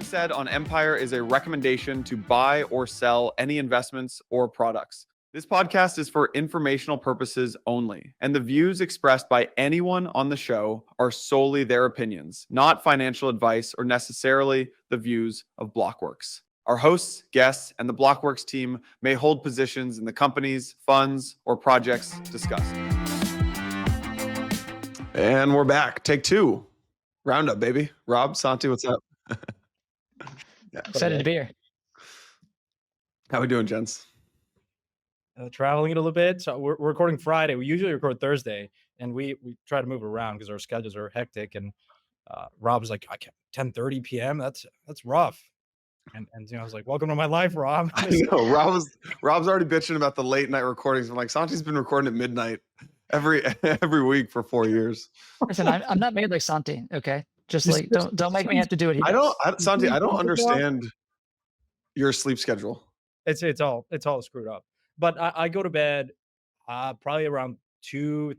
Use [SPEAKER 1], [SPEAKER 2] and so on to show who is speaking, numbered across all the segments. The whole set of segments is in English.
[SPEAKER 1] said on Empire is a recommendation to buy or sell any investments or products. This podcast is for informational purposes only, and the views expressed by anyone on the show are solely their opinions, not financial advice or necessarily the views of Blockworks. Our hosts, guests, and the Blockworks team may hold positions in the companies, funds, or projects discussed. And we're back. Take two. Roundup, baby. Rob, Santi, what's up?
[SPEAKER 2] Excited to be here.
[SPEAKER 1] How we doing, gents?
[SPEAKER 3] Traveling a little bit. So we're recording Friday. We usually record Thursday, and we try to move it around because our schedules are hectic. And Rob was like, I can't 10:30 p.m. That's rough. And I was like, welcome to my life, Rob.
[SPEAKER 1] I know. Rob's already bitching about the late night recordings. I'm like, Santi's been recording at midnight every week for 4 years.
[SPEAKER 2] Listen, I'm not made like Santi. Okay, just like don't make me have to do it.
[SPEAKER 1] Santi, I don't understand your sleep schedule.
[SPEAKER 3] It's all screwed up. But I go to bed probably around 2,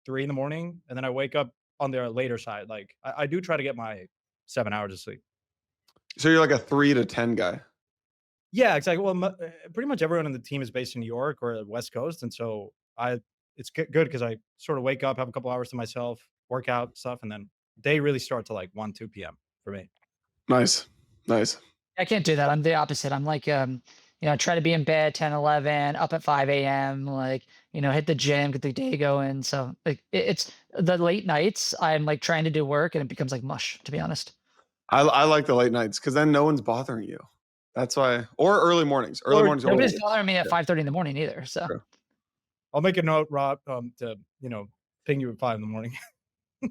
[SPEAKER 3] 3 in the morning, and then I wake up on the later side. Like I do try to get my 7 hours of sleep.
[SPEAKER 1] So you're like a 3 to 10 guy.
[SPEAKER 3] Yeah, exactly. Well, pretty much everyone on the team is based in New York or the West Coast, and so it's good because I sort of wake up, have a couple hours to myself, work out stuff, and then day really start to like 1, 2 p.m. for me.
[SPEAKER 1] Nice.
[SPEAKER 2] I can't do that. I'm the opposite. I'm like, try to be in bed 10, 11, up at 5 a.m., like, hit the gym, get the day going. So like it's the late nights. I'm like trying to do work and it becomes like mush, to be honest.
[SPEAKER 1] I like the late nights because then no one's bothering you. That's why, or early mornings.
[SPEAKER 2] Nobody's bothering me at 5:30 in the morning either. So
[SPEAKER 1] True.
[SPEAKER 3] I'll make a note, Rob, to ping you at 5 in the morning.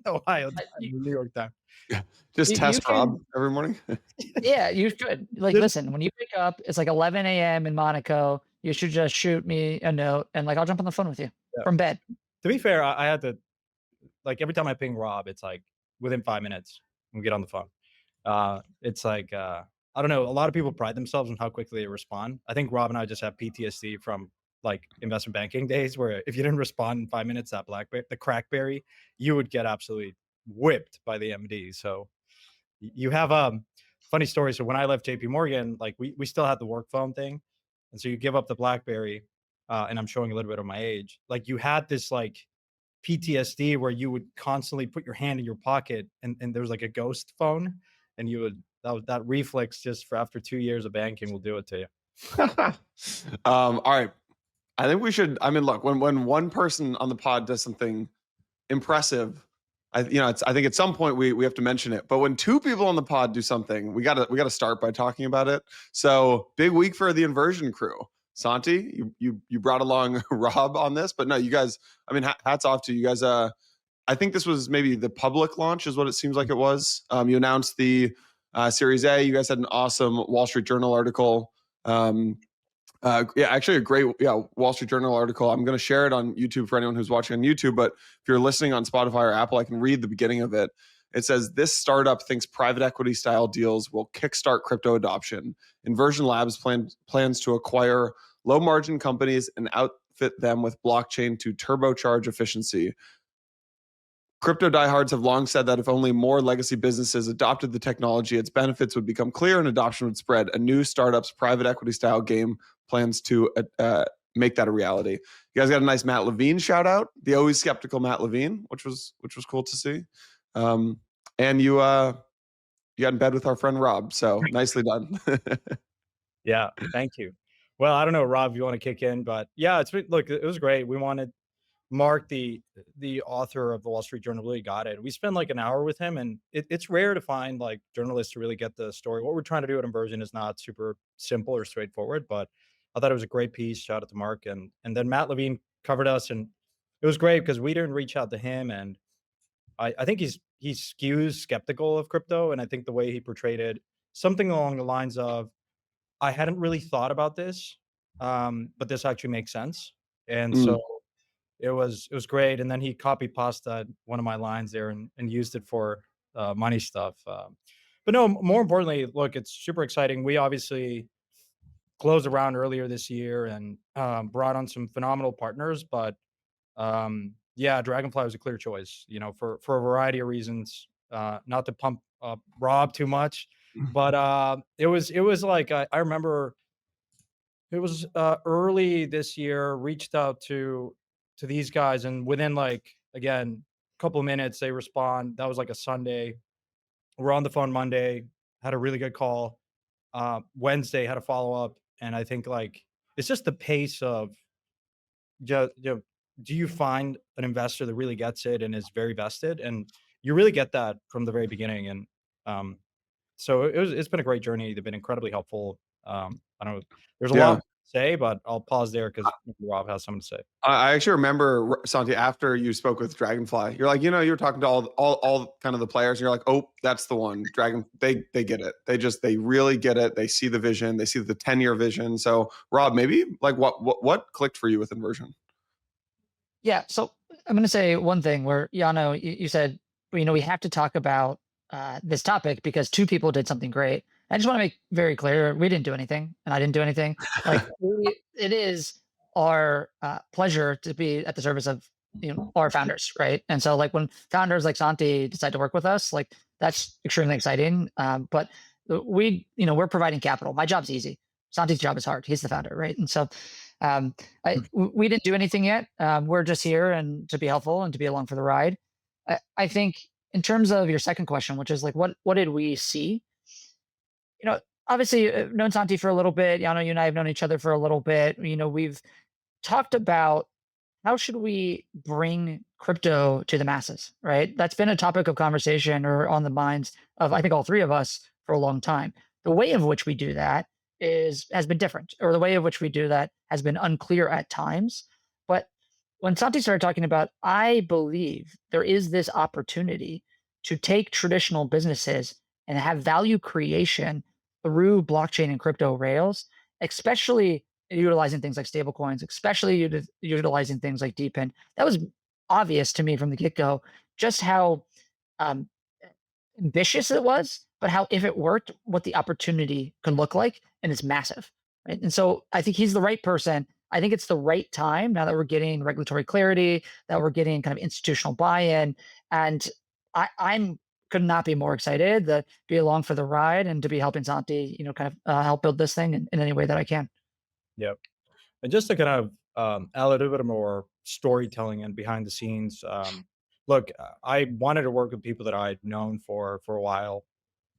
[SPEAKER 3] Ohio time, New York time.
[SPEAKER 1] Yeah. Just test Rob every morning.
[SPEAKER 2] Yeah, you should. Like, listen, when you wake up, it's like 11 a.m. in Monaco. You should just shoot me a note and like I'll jump on the phone with you from bed.
[SPEAKER 3] To be fair, I had to, like, every time I ping Rob, it's like within 5 minutes we get on the phone. It's like I don't know. A lot of people pride themselves on how quickly they respond. I think Rob and I just have PTSD from like investment banking days where if you didn't respond in 5 minutes, that the crackberry, you would get absolutely whipped by the MD. So you have funny story. So when I left JP Morgan, like we still had the work phone thing. And so you give up the BlackBerry, and I'm showing a little bit of my age. Like you had this like PTSD where you would constantly put your hand in your pocket and there was like a ghost phone and you would, that reflex just for after 2 years of banking will do it to you.
[SPEAKER 1] All right. I think we should, look, when one person on the pod does something impressive, I think at some point we have to mention it. But when two people on the pod do something, we gotta start by talking about it. So big week for the Inversion crew. Santi, you brought along Rob on this, but no, you guys, hats off to you guys. I think this was maybe the public launch is what it seems like it was. You announced the Series A. You guys had an awesome Wall Street Journal article. Actually a great Wall Street Journal article. I'm going to share it on YouTube for anyone who's watching on YouTube, but if you're listening on Spotify or Apple, I can read the beginning of it. It says, this startup thinks private equity style deals will kickstart crypto adoption. Inversion Labs plans to acquire low margin companies and outfit them with blockchain to turbocharge efficiency. Crypto diehards have long said that if only more legacy businesses adopted the technology, its benefits would become clear and adoption would spread. A new startup's private equity style game plans to make that a reality. You guys got a nice Matt Levine shout out, the always skeptical Matt Levine, which was cool to see. And you got in bed with our friend Rob, so nicely done.
[SPEAKER 3] Yeah, thank you. Well, I don't know, Rob, if you want to kick in, but yeah, it was great. We wanted Mark, the author of the Wall Street Journal, really got it. We spent like an hour with him, and it's rare to find like journalists to really get the story. What we're trying to do at Inversion is not super simple or straightforward, but I thought it was a great piece. Shout out to Mark, and then Matt Levine covered us, and it was great because we didn't reach out to him, and I think he skews skeptical of crypto, and I think the way he portrayed it, something along the lines of, I hadn't really thought about this, but this actually makes sense, and so. It was great. And then he copy pasted one of my lines there and used it for money stuff. But no, more importantly, look, it's super exciting. We obviously closed around earlier this year and brought on some phenomenal partners. But Dragonfly was a clear choice, for a variety of reasons, not to pump up Rob too much. But it was like I remember it was early this year. Reached out to these guys, and within like again a couple of minutes they respond. That was like a Sunday. We're on the phone Monday. Had a really good call. Wednesday had a follow up, and I think like it's just the pace of just do you find an investor that really gets it and is very vested, and you really get that from the very beginning. And um, so it's been a great journey. They've been incredibly helpful. I don't know. There's a lot
[SPEAKER 1] Yeah.
[SPEAKER 3] to say, but I'll pause there because Rob has something to say.
[SPEAKER 1] I actually remember, Santi, after you spoke with Dragonfly, you're like, you were talking to all kind of the players, and you're like, oh, that's the one. They get it. They really get it. They see the vision. They see the 10-year vision. So, Rob, maybe like what clicked for you with Inversion?
[SPEAKER 2] Yeah. So I'm going to say one thing where, Yano, you said, we have to talk about this topic because two people did something great. I just want to make very clear, we didn't do anything and I didn't do anything. Like it is our pleasure to be at the service of, our founders. Right. And so like when founders like Santi decide to work with us, like that's extremely exciting. But we're providing capital. My job's easy. Santi's job is hard. He's the founder. Right. And so we didn't do anything yet. We're just here and to be helpful and to be along for the ride. I think in terms of your second question, which is like, what did we see? Obviously known Santi for a little bit. Yano, you and I have known each other for a little bit. We've talked about how should we bring crypto to the masses, right? That's been a topic of conversation or on the minds of, I think, all three of us for a long time. The way of which we do that has been different, or the way of which we do that has been unclear at times. But when Santi started talking about, I believe there is this opportunity to take traditional businesses and have value creation through blockchain and crypto rails, especially utilizing things like stablecoins, especially utilizing things like DePIN. That was obvious to me from the get-go, just how um, ambitious it was, but how if it worked, what the opportunity could look like, and it's massive, right? And so I think he's the right person. I think it's the right time now that we're getting regulatory clarity, that we're getting kind of institutional buy-in, and I'm could not be more excited to be along for the ride and to be helping Santi, kind of help build this thing in any way that I can.
[SPEAKER 3] Yep. And just to kind of add a little bit more storytelling and behind the scenes. Look, I wanted to work with people that I'd known for a while.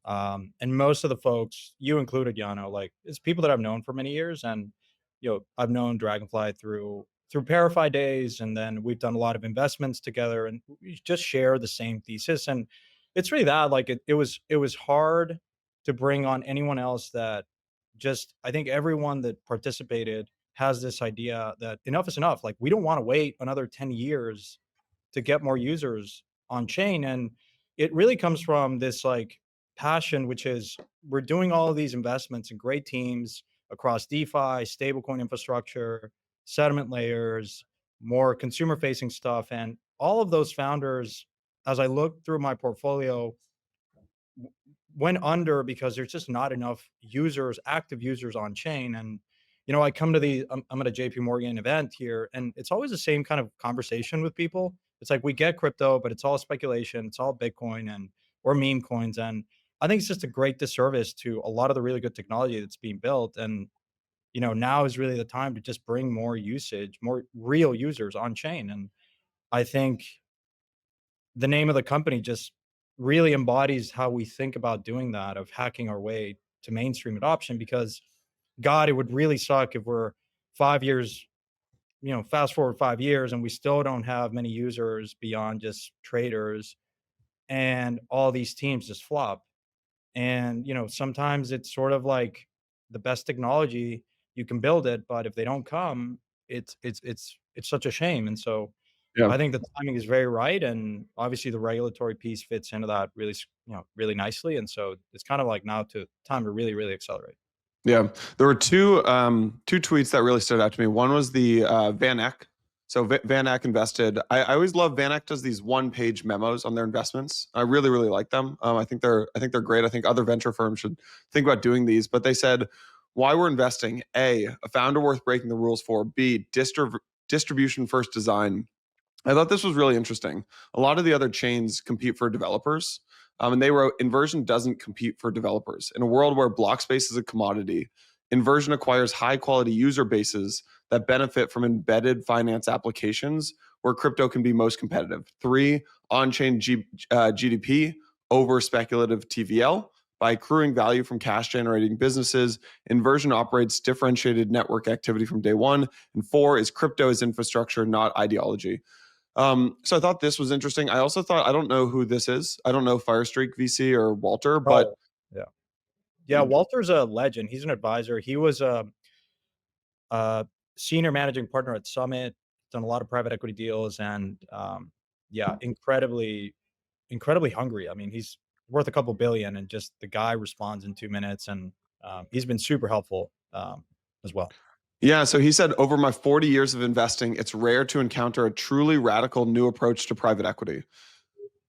[SPEAKER 3] And most of the folks, you included, Yano, like it's people that I've known for many years. And I've known Dragonfly through Parify days, and then we've done a lot of investments together, and we just share the same thesis. And it's really that like it was hard to bring on anyone else that just I think everyone that participated has this idea that enough is enough. Like we don't want to wait another 10 years to get more users on chain. And it really comes from this like passion, which is we're doing all of these investments in great teams across DeFi, stablecoin infrastructure, settlement layers, more consumer facing stuff. And all of those founders, as I look through my portfolio, went under because there's just not enough users, active users on chain. And I come to I'm at a JP Morgan event here, and it's always the same kind of conversation with people. It's like we get crypto, but it's all speculation, it's all Bitcoin and or meme coins. And I think it's just a great disservice to a lot of the really good technology that's being built. And now is really the time to just bring more usage, more real users on chain. And I think the name of the company just really embodies how we think about doing that, of hacking our way to mainstream adoption. Because God, it would really suck if we're 5 years, fast forward 5 years and we still don't have many users beyond just traders, and all these teams just flop. And sometimes it's sort of like the best technology, you can build it, but if they don't come, it's such a shame. And so
[SPEAKER 1] Yeah.
[SPEAKER 3] I think the timing is very right, and obviously the regulatory piece fits into that really, really nicely. And so it's kind of like now to time to really, really accelerate.
[SPEAKER 1] Yeah, there were two tweets that really stood out to me. One was the Van Eck. So Van Eck invested. I always love Van Eck does these one-page memos on their investments. I really really like them. I think they're great. I think other venture firms should think about doing these. But they said why we're investing: A founder worth breaking the rules for. B distribution first design. I thought this was really interesting. A lot of the other chains compete for developers. And they wrote, Inversion doesn't compete for developers. In a world where block space is a commodity, Inversion acquires high quality user bases that benefit from embedded finance applications where crypto can be most competitive. 3, on-chain GDP over speculative TVL. By accruing value from cash generating businesses, Inversion operates differentiated network activity from day one. And 4 is crypto as infrastructure, not ideology. So I thought this was interesting. I also thought, I don't know who this is. I don't know Firestreak VC or Walter, but
[SPEAKER 3] yeah. Yeah, Walter's a legend. He's an advisor. He was a senior managing partner at Summit, done a lot of private equity deals, and yeah, incredibly hungry. I mean, he's worth a couple billion, and just the guy responds in 2 minutes, and he's been super helpful as well.
[SPEAKER 1] yeah, so he said, over my 40 years of investing, it's rare to encounter a truly radical new approach to private equity.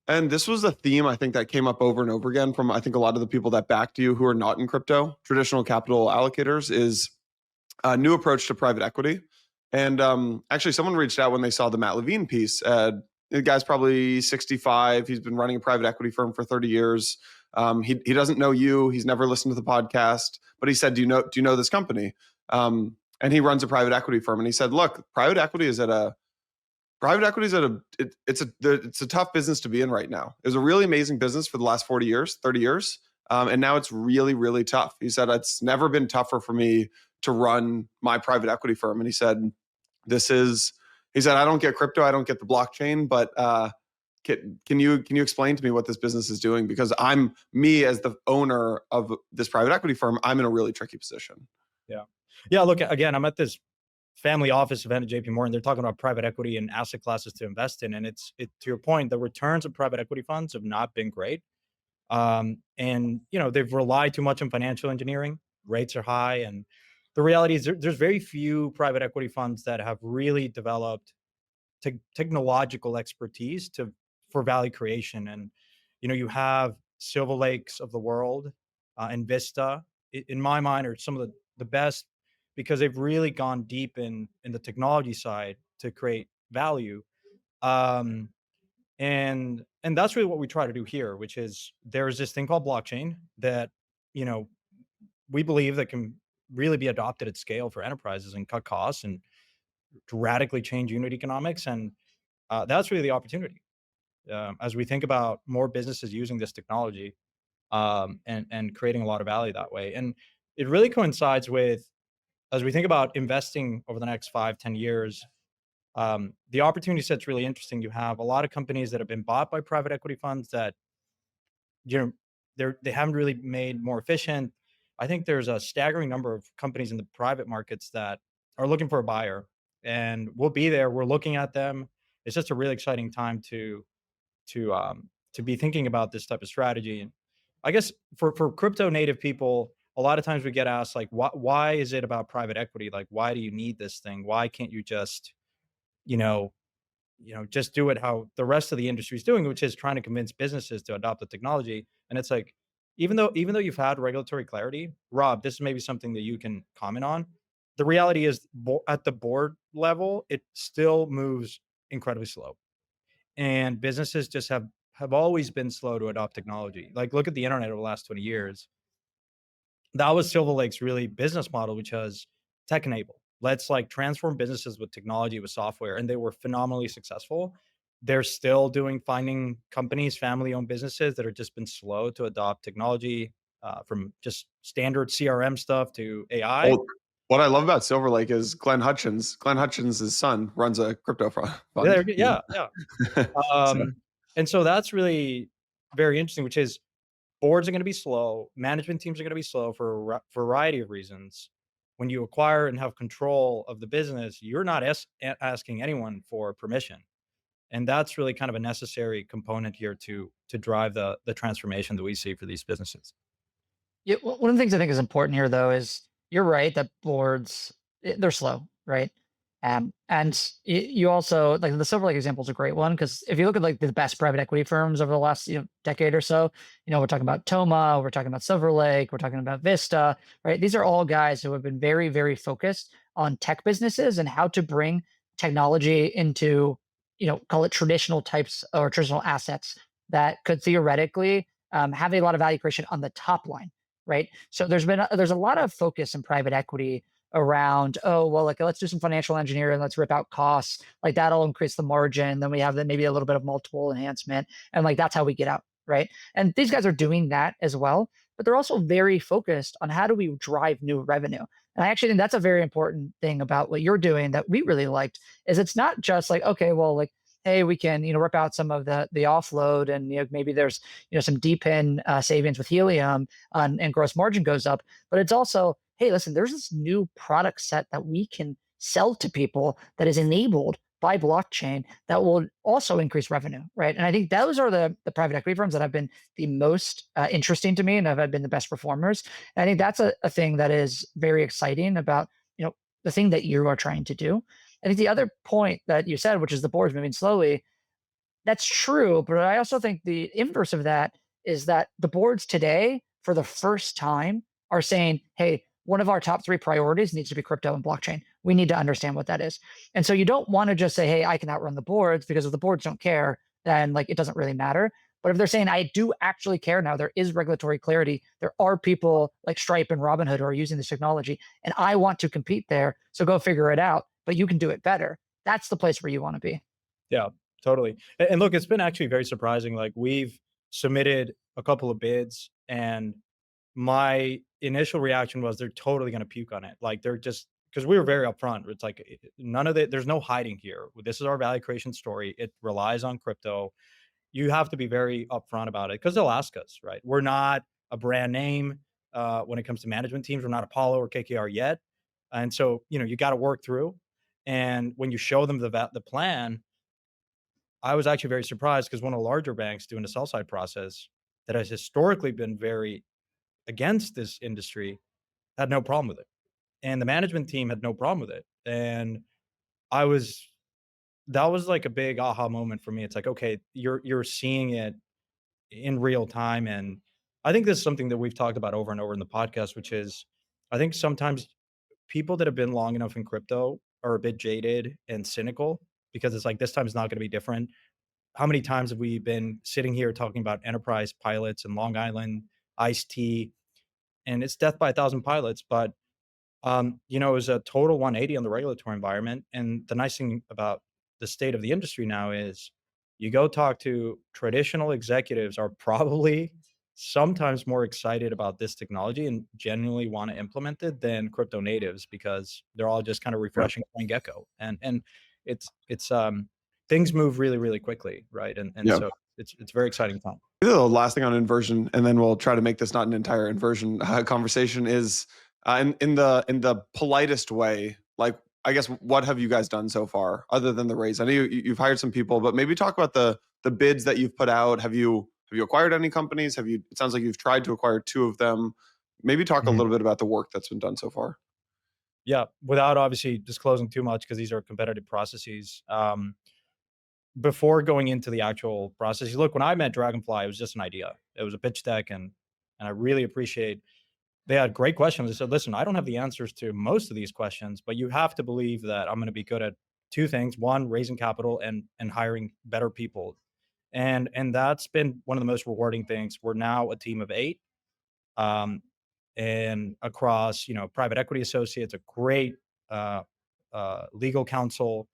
[SPEAKER 1] And this was a theme I think that came up over and over again from I think a lot of the people that backed you who are not in crypto, traditional capital allocators, is a new approach to private equity. And actually, someone reached out when they saw the Matt Levine piece. The guy's probably 65. He's been running a private equity firm for 30 years. He doesn't know you. He's never listened to the podcast. But he said, "Do you know this company?" And he runs a private equity firm. And he said, "Look, private equity is at a it's a tough business to be in right now. It was a really amazing business for the last 40 years, 30 years. And now it's really, really tough." He said, "It's never been tougher for me to run my private equity firm." And he said, I don't get crypto, I don't get the blockchain, but can you explain to me what this business is doing? Because me as the owner of this private equity firm, I'm in a really tricky position.
[SPEAKER 3] Yeah. Yeah. Look, again, I'm at this family office event at JP Morgan. They're talking about private equity and asset classes to invest in. And to your point, the returns of private equity funds have not been great. And they've relied too much on financial engineering. Rates are high. And the reality is there's very few private equity funds that have really developed technological expertise for value creation. And, you have Silver Lakes of the world and Vista, in my mind, are some of the best because they've really gone deep in the technology side to create value. And that's really what we try to do here, which is there's this thing called blockchain that, we believe that can really be adopted at scale for enterprises and cut costs and radically change unit economics. And that's really the opportunity as we think about more businesses using this technology and creating a lot of value that way. And it really coincides with, as we think about investing over the next 5-10 years, the opportunity set's really interesting. You have a lot of companies that have been bought by private equity funds that they haven't really made more efficient. I think there's a staggering number of companies in the private markets that are looking for a buyer, and we'll be there. We're looking at them. It's just a really exciting time to be thinking about this type of strategy. And I guess for crypto native people, a lot of times we get asked like, why is it about private equity? Like, why do you need this thing? Why can't you just, you know, just do it how the rest of the industry is doing, which is trying to convince businesses to adopt the technology. And it's like, even though you've had regulatory clarity, Rob, this is maybe something that you can comment on. The reality is at the board level, it still moves incredibly slow. And businesses just have always been slow to adopt technology. Like look at the internet over the last 20 years. That was Silver Lake's really business model, which was tech enabled. Let's like transform businesses with technology, with software, and they were phenomenally successful. They're still finding companies, family owned businesses that have just been slow to adopt technology, from just standard CRM stuff to AI.
[SPEAKER 1] Well, what I love about Silver Lake is Glenn Hutchins' son runs a crypto fund.
[SPEAKER 3] Yeah. And so that's really very interesting, which is boards are going to be slow. Management teams are going to be slow for a variety of reasons. When you acquire and have control of the business, you're not asking anyone for permission. And that's really kind of a necessary component here to drive the transformation that we see for these businesses.
[SPEAKER 2] Yeah, one of the things I think is important here, though, is you're right that boards they're slow, right? And you also like the Silver Lake example is a great one because if you look at like the best private equity firms over the last decade or so, we're talking about Toma, we're talking about Silver Lake, we're talking about Vista, right? These are all guys who have been very, very focused on tech businesses and how to bring technology into call it traditional types or traditional assets that could theoretically have a lot of value creation on the top line, right? So there's a lot of focus in private equity around, oh well, like let's do some financial engineering, let's rip out costs, like that'll increase the margin, then we have maybe a little bit of multiple enhancement, and like that's how we get out, right? And these guys are doing that as well, but they're also very focused on how do we drive new revenue. And I actually think that's a very important thing about what you're doing that we really liked, is it's not just like, okay, well, like, hey, we can, rip out some of the offload, and maybe there's some deep in savings with helium, and gross margin goes up. But it's also, hey, listen, there's this new product set that we can sell to people that is enabled by blockchain that will also increase revenue, right? And I think those are the private equity firms that have been the most interesting to me and have been the best performers. And I think that's a thing that is very exciting about the thing that you are trying to do. I think the other point that you said, which is the board's moving slowly, that's true. But I also think the inverse of that is that the boards today, for the first time, are saying, hey, one of our top three priorities needs to be crypto and blockchain. We need to understand what that is. And so you don't want to just say, hey, I can outrun the boards, because if the boards don't care, then like it doesn't really matter. But if they're saying, I do actually care now, there is regulatory clarity, there are people like Stripe and Robinhood who are using this technology, and I want to compete there. So go figure it out, but you can do it better. That's the place where you want to be.
[SPEAKER 3] Yeah, totally. And look, it's been actually very surprising. Like we've submitted a couple of bids, and my initial reaction was they're totally going to puke on it. Like they're just, because we were very upfront. It's like none of it. There's no hiding here. This is our value creation story. It relies on crypto. You have to be very upfront about it because they'll ask us, right? We're not a brand name when it comes to management teams. We're not Apollo or KKR yet, and so you got to work through. And when you show them the plan, I was actually very surprised because one of the larger banks doing the sell side process that has historically been very against this industry had no problem with it. And the management team had no problem with it. And I was that was like a big aha moment for me. It's like, okay, you're seeing it in real time. And I think this is something that we've talked about over and over in the podcast, which is I think sometimes people that have been long enough in crypto are a bit jaded and cynical because it's like this time is not going to be different. How many times have we been sitting here talking about enterprise pilots and Long Island iced tea, and it's death by a thousand pilots, but it was a total 180 on the regulatory environment. And the nice thing about the state of the industry now is you go talk to traditional executives are probably sometimes more excited about this technology and genuinely want to implement it than crypto natives because they're all just kind of
[SPEAKER 1] Yeah.
[SPEAKER 3] refreshing CoinGecko. And it's things move really, really quickly, right? And
[SPEAKER 1] Yeah.
[SPEAKER 3] so it's a very exciting time.
[SPEAKER 1] The last thing on inversion, and then we'll try to make this not an entire inversion conversation, is in the politest way. Like, I guess, what have you guys done so far other than the raise? I know you've hired some people, but maybe talk about the bids that you've put out. Have you acquired any companies? It sounds like you've tried to acquire two of them. Maybe talk a
[SPEAKER 3] Mhm.
[SPEAKER 1] little bit about the work that's been done so far.
[SPEAKER 3] Yeah, without obviously disclosing too much because these are competitive processes. Before going into the actual process, look, when I met Dragonfly, it was just an idea. It was a pitch deck, and I really appreciate they had great questions. They said, "Listen, I don't have the answers to most of these questions, but you have to believe that I'm going to be good at two things: one, raising capital, and hiring better people." And that's been one of the most rewarding things. We're now a team of 8, um, and across private equity associates, a great uh, legal counsel.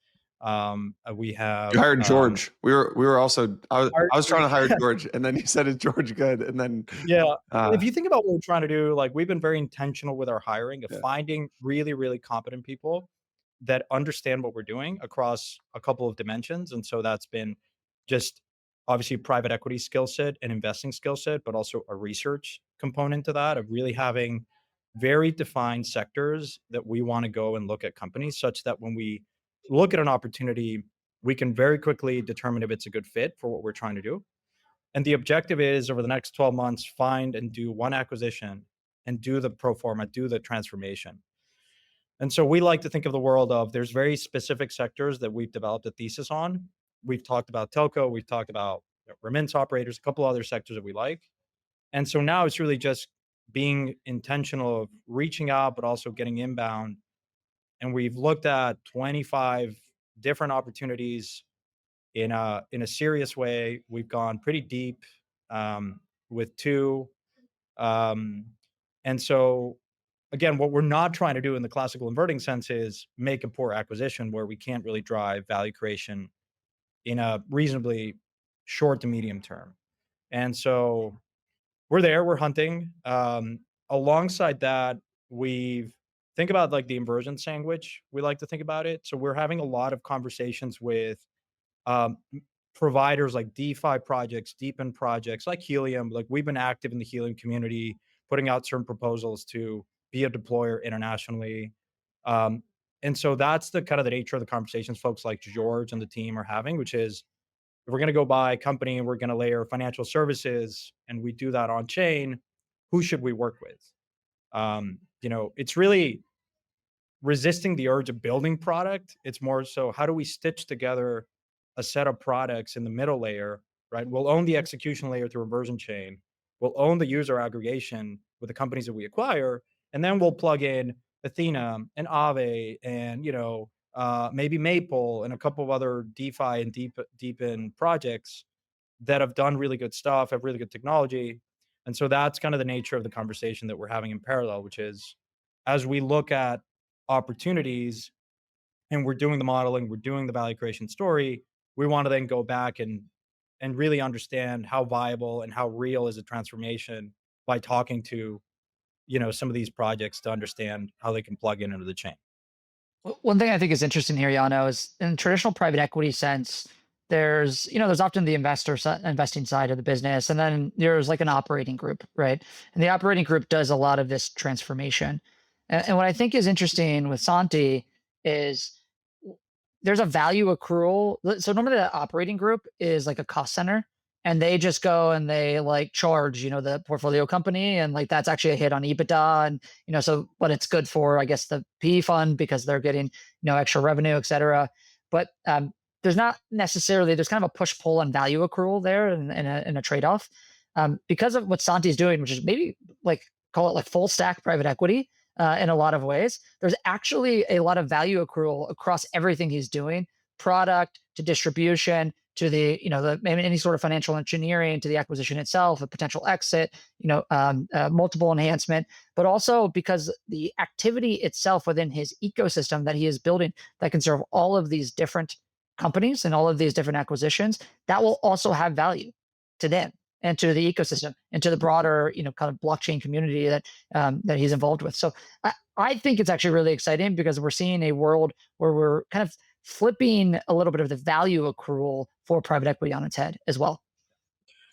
[SPEAKER 3] We
[SPEAKER 1] You
[SPEAKER 3] have
[SPEAKER 1] hired George. We were also I was trying to hire George, and then you said, "Is George good?" And then
[SPEAKER 3] Yeah.
[SPEAKER 1] uh,
[SPEAKER 3] If you think about what we're trying to do, like we've been very intentional with our hiring of
[SPEAKER 1] yeah.
[SPEAKER 3] finding really, really competent people that understand what we're doing across a couple of dimensions. And so that's been just obviously private equity skill set and investing skill set, but also a research component to that of really having very defined sectors that we want to go and look at companies such that when we look at an opportunity, we can very quickly determine if it's a good fit for what we're trying to do. And the objective is over the next 12 months, find and do one acquisition and do the pro forma, do the transformation. And so we like to think of the world of there's very specific sectors that we've developed a thesis on. We've talked about telco, we've talked about remittance operators, a couple other sectors that we like. And so now it's really just being intentional of reaching out, but also getting inbound. And we've looked at 25 different opportunities in a serious way. We've gone pretty deep with two. Um, and so again, what we're not trying to do in the classical inverting sense is make a poor acquisition where we can't really drive value creation in a reasonably short to medium term. And so we're there, we're hunting. Alongside that, we've think about like the inversion sandwich. We like to think about it. So we're having a lot of conversations with providers like DeFi projects, deep in projects like Helium. Like we've been active in the Helium community, putting out certain proposals to be a deployer internationally. Um, and so that's the kind of the nature of the conversations folks like George and the team are having, which is if we're going to go buy a company and we're going to layer financial services and we do that on chain, who should we work with? It's really resisting the urge of building product. It's more so how do we stitch together a set of products in the middle layer, right? We'll own the execution layer through inversion chain. We'll own the user aggregation with the companies that we acquire, and then we'll plug in Athena and Aave and maybe Maple and a couple of other DeFi and deep in projects that have done really good stuff, have really good technology. And so that's kind of the nature of the conversation that we're having in parallel, which is as we look at opportunities and we're doing the modeling, we're doing the value creation story, we want to then go back and really understand how viable and how real is a transformation by talking to, some of these projects to understand how they can plug in into the chain.
[SPEAKER 2] One thing I think is interesting here, Yano, is in traditional private equity sense, there's often the investing side of the business, and then there's like an operating group, right? And the operating group does a lot of this transformation. And what I think is interesting with Santi is there's a value accrual. So normally the operating group is like a cost center, and they just go and they like charge, the portfolio company, and like that's actually a hit on EBITDA, and so but it's good for I guess the PE fund because they're getting extra revenue, et cetera. But there's not necessarily there's kind of a push pull on value accrual there in a trade off because of what Santi's doing, which is maybe like call it like full stack private equity in a lot of ways. There's actually a lot of value accrual across everything he's doing, product to distribution to the maybe any sort of financial engineering to the acquisition itself, a potential exit, multiple enhancement, but also because the activity itself within his ecosystem that he is building that can serve all of these different companies and all of these different acquisitions, that will also have value to them and to the ecosystem and to the broader, kind of blockchain community that he's involved with. So I think it's actually really exciting because we're seeing a world where we're kind of flipping a little bit of the value accrual for private equity on its head as well.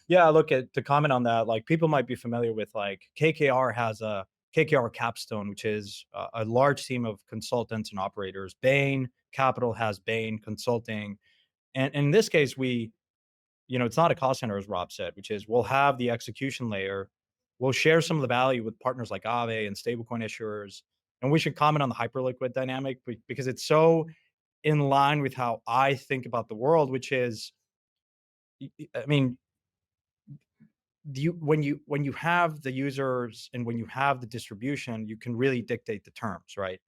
[SPEAKER 3] Yeah, look to comment on that. Like people might be familiar with like KKR has a KKR Capstone, which is a large team of consultants and operators. Bain Capital has Bain Consulting, and in this case, it's not a cost center, as Rob said, which is we'll have the execution layer. We'll share some of the value with partners like Aave and stablecoin issuers. And we should comment on the Hyperliquid dynamic because it's so in line with how I think about the world, which is, I mean, when you have the users and when you have the distribution, you can really dictate the terms, right?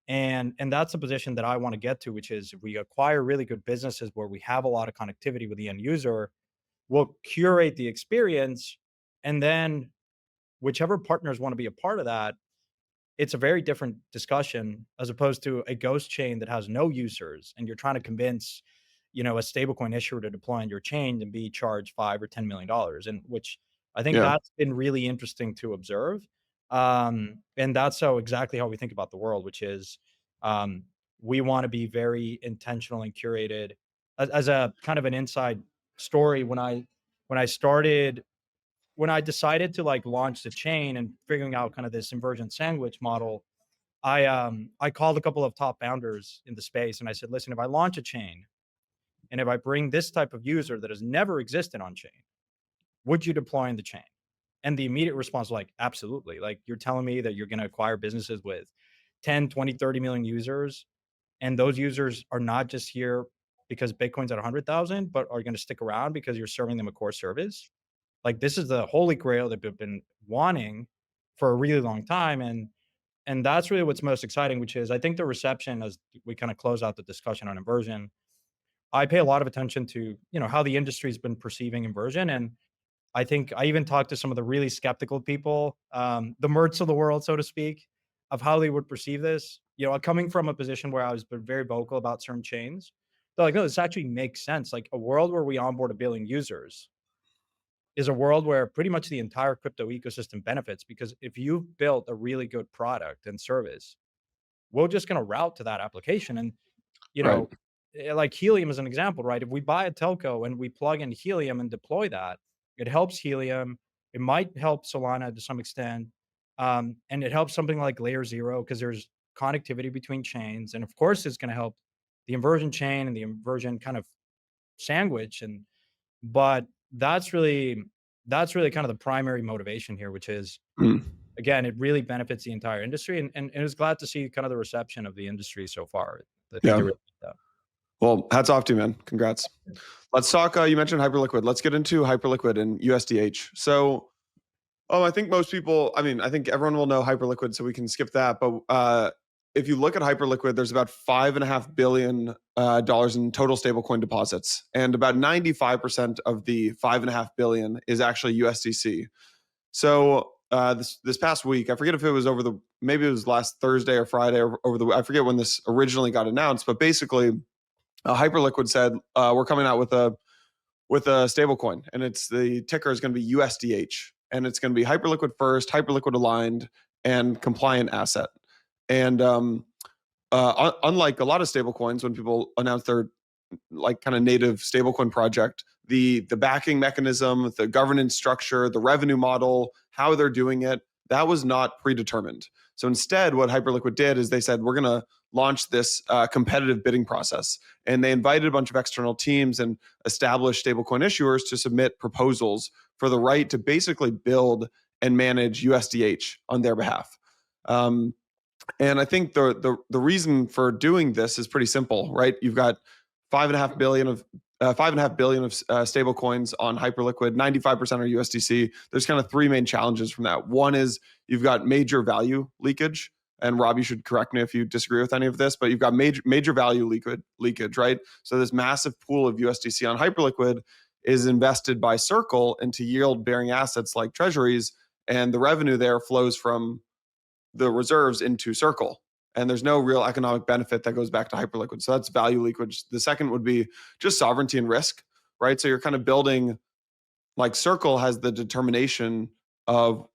[SPEAKER 3] And that's a position that I want to get to, which is if we acquire really good businesses where we have a lot of connectivity with the end user, we'll curate the experience, and then whichever partners want to be a part of that, it's a very different discussion as opposed to a ghost chain that has no users and you're trying to convince a stablecoin issuer to deploy on your chain and be charged $5 or $10 million, and which I think
[SPEAKER 1] Yeah.
[SPEAKER 3] that's been really interesting to observe. And that's exactly how we think about the world, which is we want to be very intentional and curated. As a kind of an inside story, when I decided to like launch the chain and figuring out kind of this inversion sandwich model, I called a couple of top founders in the space and I said, listen, if I launch a chain and if I bring this type of user that has never existed on chain, would you deploy in the chain? And the immediate response was like, absolutely. Like you're telling me that you're going to acquire businesses with 10, 20, 30 million users, and those users are not just here because Bitcoin's at 100,000, but are going to stick around because you're serving them a core service. Like this is the holy grail that we've been wanting for a really long time. And that's really what's most exciting, which is I think the reception as we kind of close out the discussion on inversion, I pay a lot of attention to, how the industry's been perceiving inversion. And I think I even talked to some of the really skeptical people, the Merts of the world, so to speak, of how they would perceive this. Coming from a position where I was been very vocal about certain chains, they're like, no, this actually makes sense. Like a world where we onboard 1 billion users is a world where pretty much the entire crypto ecosystem benefits, because if you've built a really good product and service, we're just going to route to that application. And, you
[SPEAKER 1] Right.
[SPEAKER 3] know, like Helium is an example, right? If we buy a telco and we plug in Helium and deploy that, it helps Helium. It might help Solana to some extent. And it helps something like Layer 0 because there's connectivity between chains. And of course, it's going to help the inversion chain and the inversion kind of sandwich. But that's really kind of the primary motivation here, which is,
[SPEAKER 1] Mm.
[SPEAKER 3] again, it really benefits the entire industry. And it was glad to see kind of the reception of the industry so far. I think
[SPEAKER 1] Yeah.
[SPEAKER 3] they really like that.
[SPEAKER 1] Well, hats off to you, man. Congrats. Let's talk. You mentioned Hyperliquid. Let's get into Hyperliquid and USDH. So, I think most people, I think everyone will know Hyperliquid, so we can skip that. But if you look at Hyperliquid, there's about $5.5 billion in total stablecoin deposits, and about 95% of the $5.5 billion is actually USDC. So this past week, I forget if it was maybe it was last Thursday or Friday, or I forget when this originally got announced, but basically, Hyperliquid said we're coming out with a stablecoin, and the ticker is going to be USDH, and it's going to be Hyperliquid first, Hyperliquid aligned, and compliant asset. And unlike a lot of stablecoins, when people announce their like kind of native stablecoin project, the backing mechanism, the governance structure, the revenue model, how they're doing it, that was not predetermined. So instead, what Hyperliquid did is they said, we're going to launch this competitive bidding process. And they invited a bunch of external teams and established stablecoin issuers to submit proposals for the right to basically build and manage USDH on their behalf. And I think the reason for doing this is pretty simple, right? You've got $5.5 billion of stable coins on Hyperliquid. 95% are USDC. There's kind of three main challenges from that. One is you've got major value leakage. And Rob, you should correct me if you disagree with any of this, but you've got major value leakage, right? So this massive pool of USDC on Hyperliquid is invested by Circle into yield-bearing assets like treasuries, and the revenue there flows from the reserves into Circle. And there's no real economic benefit that goes back to Hyperliquid. So that's value leakage. The second would be just sovereignty and risk, right? So you're kind of building, like Circle has the determination of,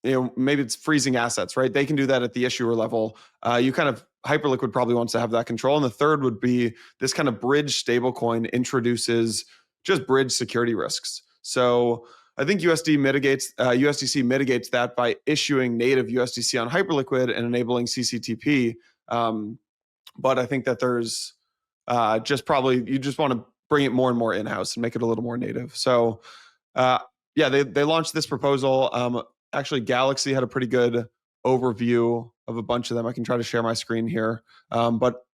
[SPEAKER 1] maybe it's freezing assets, right? They can do that at the issuer level. Hyperliquid probably wants to have that control. And the third would be this kind of bridge stablecoin introduces just bridge security risks. So I think USDC mitigates that by issuing native USDC on Hyperliquid and enabling CCTP. But I think that there's you just want to bring it more and more in-house and make it a little more native. So they launched this proposal. Actually, Galaxy had a pretty good overview of a bunch of them. I can try to share my screen here. But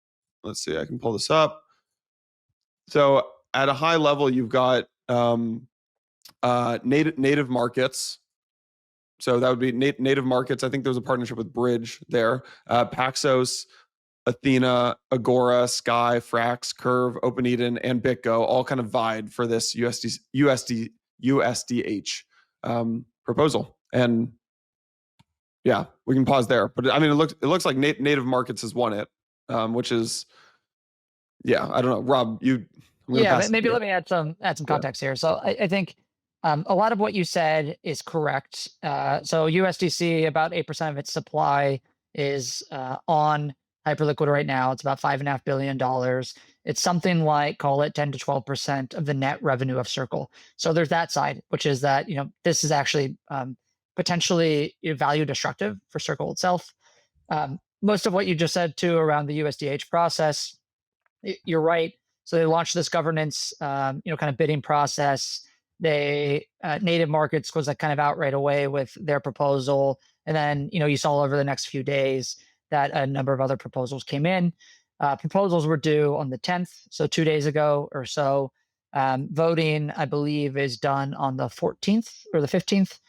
[SPEAKER 1] let's see, I can pull this up. So at a high level, you've got native markets. So that would be native markets. I think there's a partnership with Bridge there. Paxos, Athena, Agora, Sky, Frax, Curve, OpenEden, and BitGo all kind of vied for this USDH proposal. And yeah, we can pause there. But I mean, it looks like native markets has won it, which is, yeah, I don't know. Rob,
[SPEAKER 2] maybe let me add some context here. So I think a lot of what you said is correct. So USDC, about 8% of its supply is on Hyperliquid right now. It's about $5.5 billion. It's something like, call it 10 to 12% of the net revenue of Circle. So there's that side, which is that, this is actually potentially value destructive for Circle itself. Most of what you just said too around the USDH process, you're right. So they launched this governance, kind of bidding process. They native markets was kind of out right away with their proposal, and then you saw over the next few days that a number of other proposals came in. Proposals were due on the 10th, so 2 days ago or so. Voting, I believe, is done on the 14th or the 15th.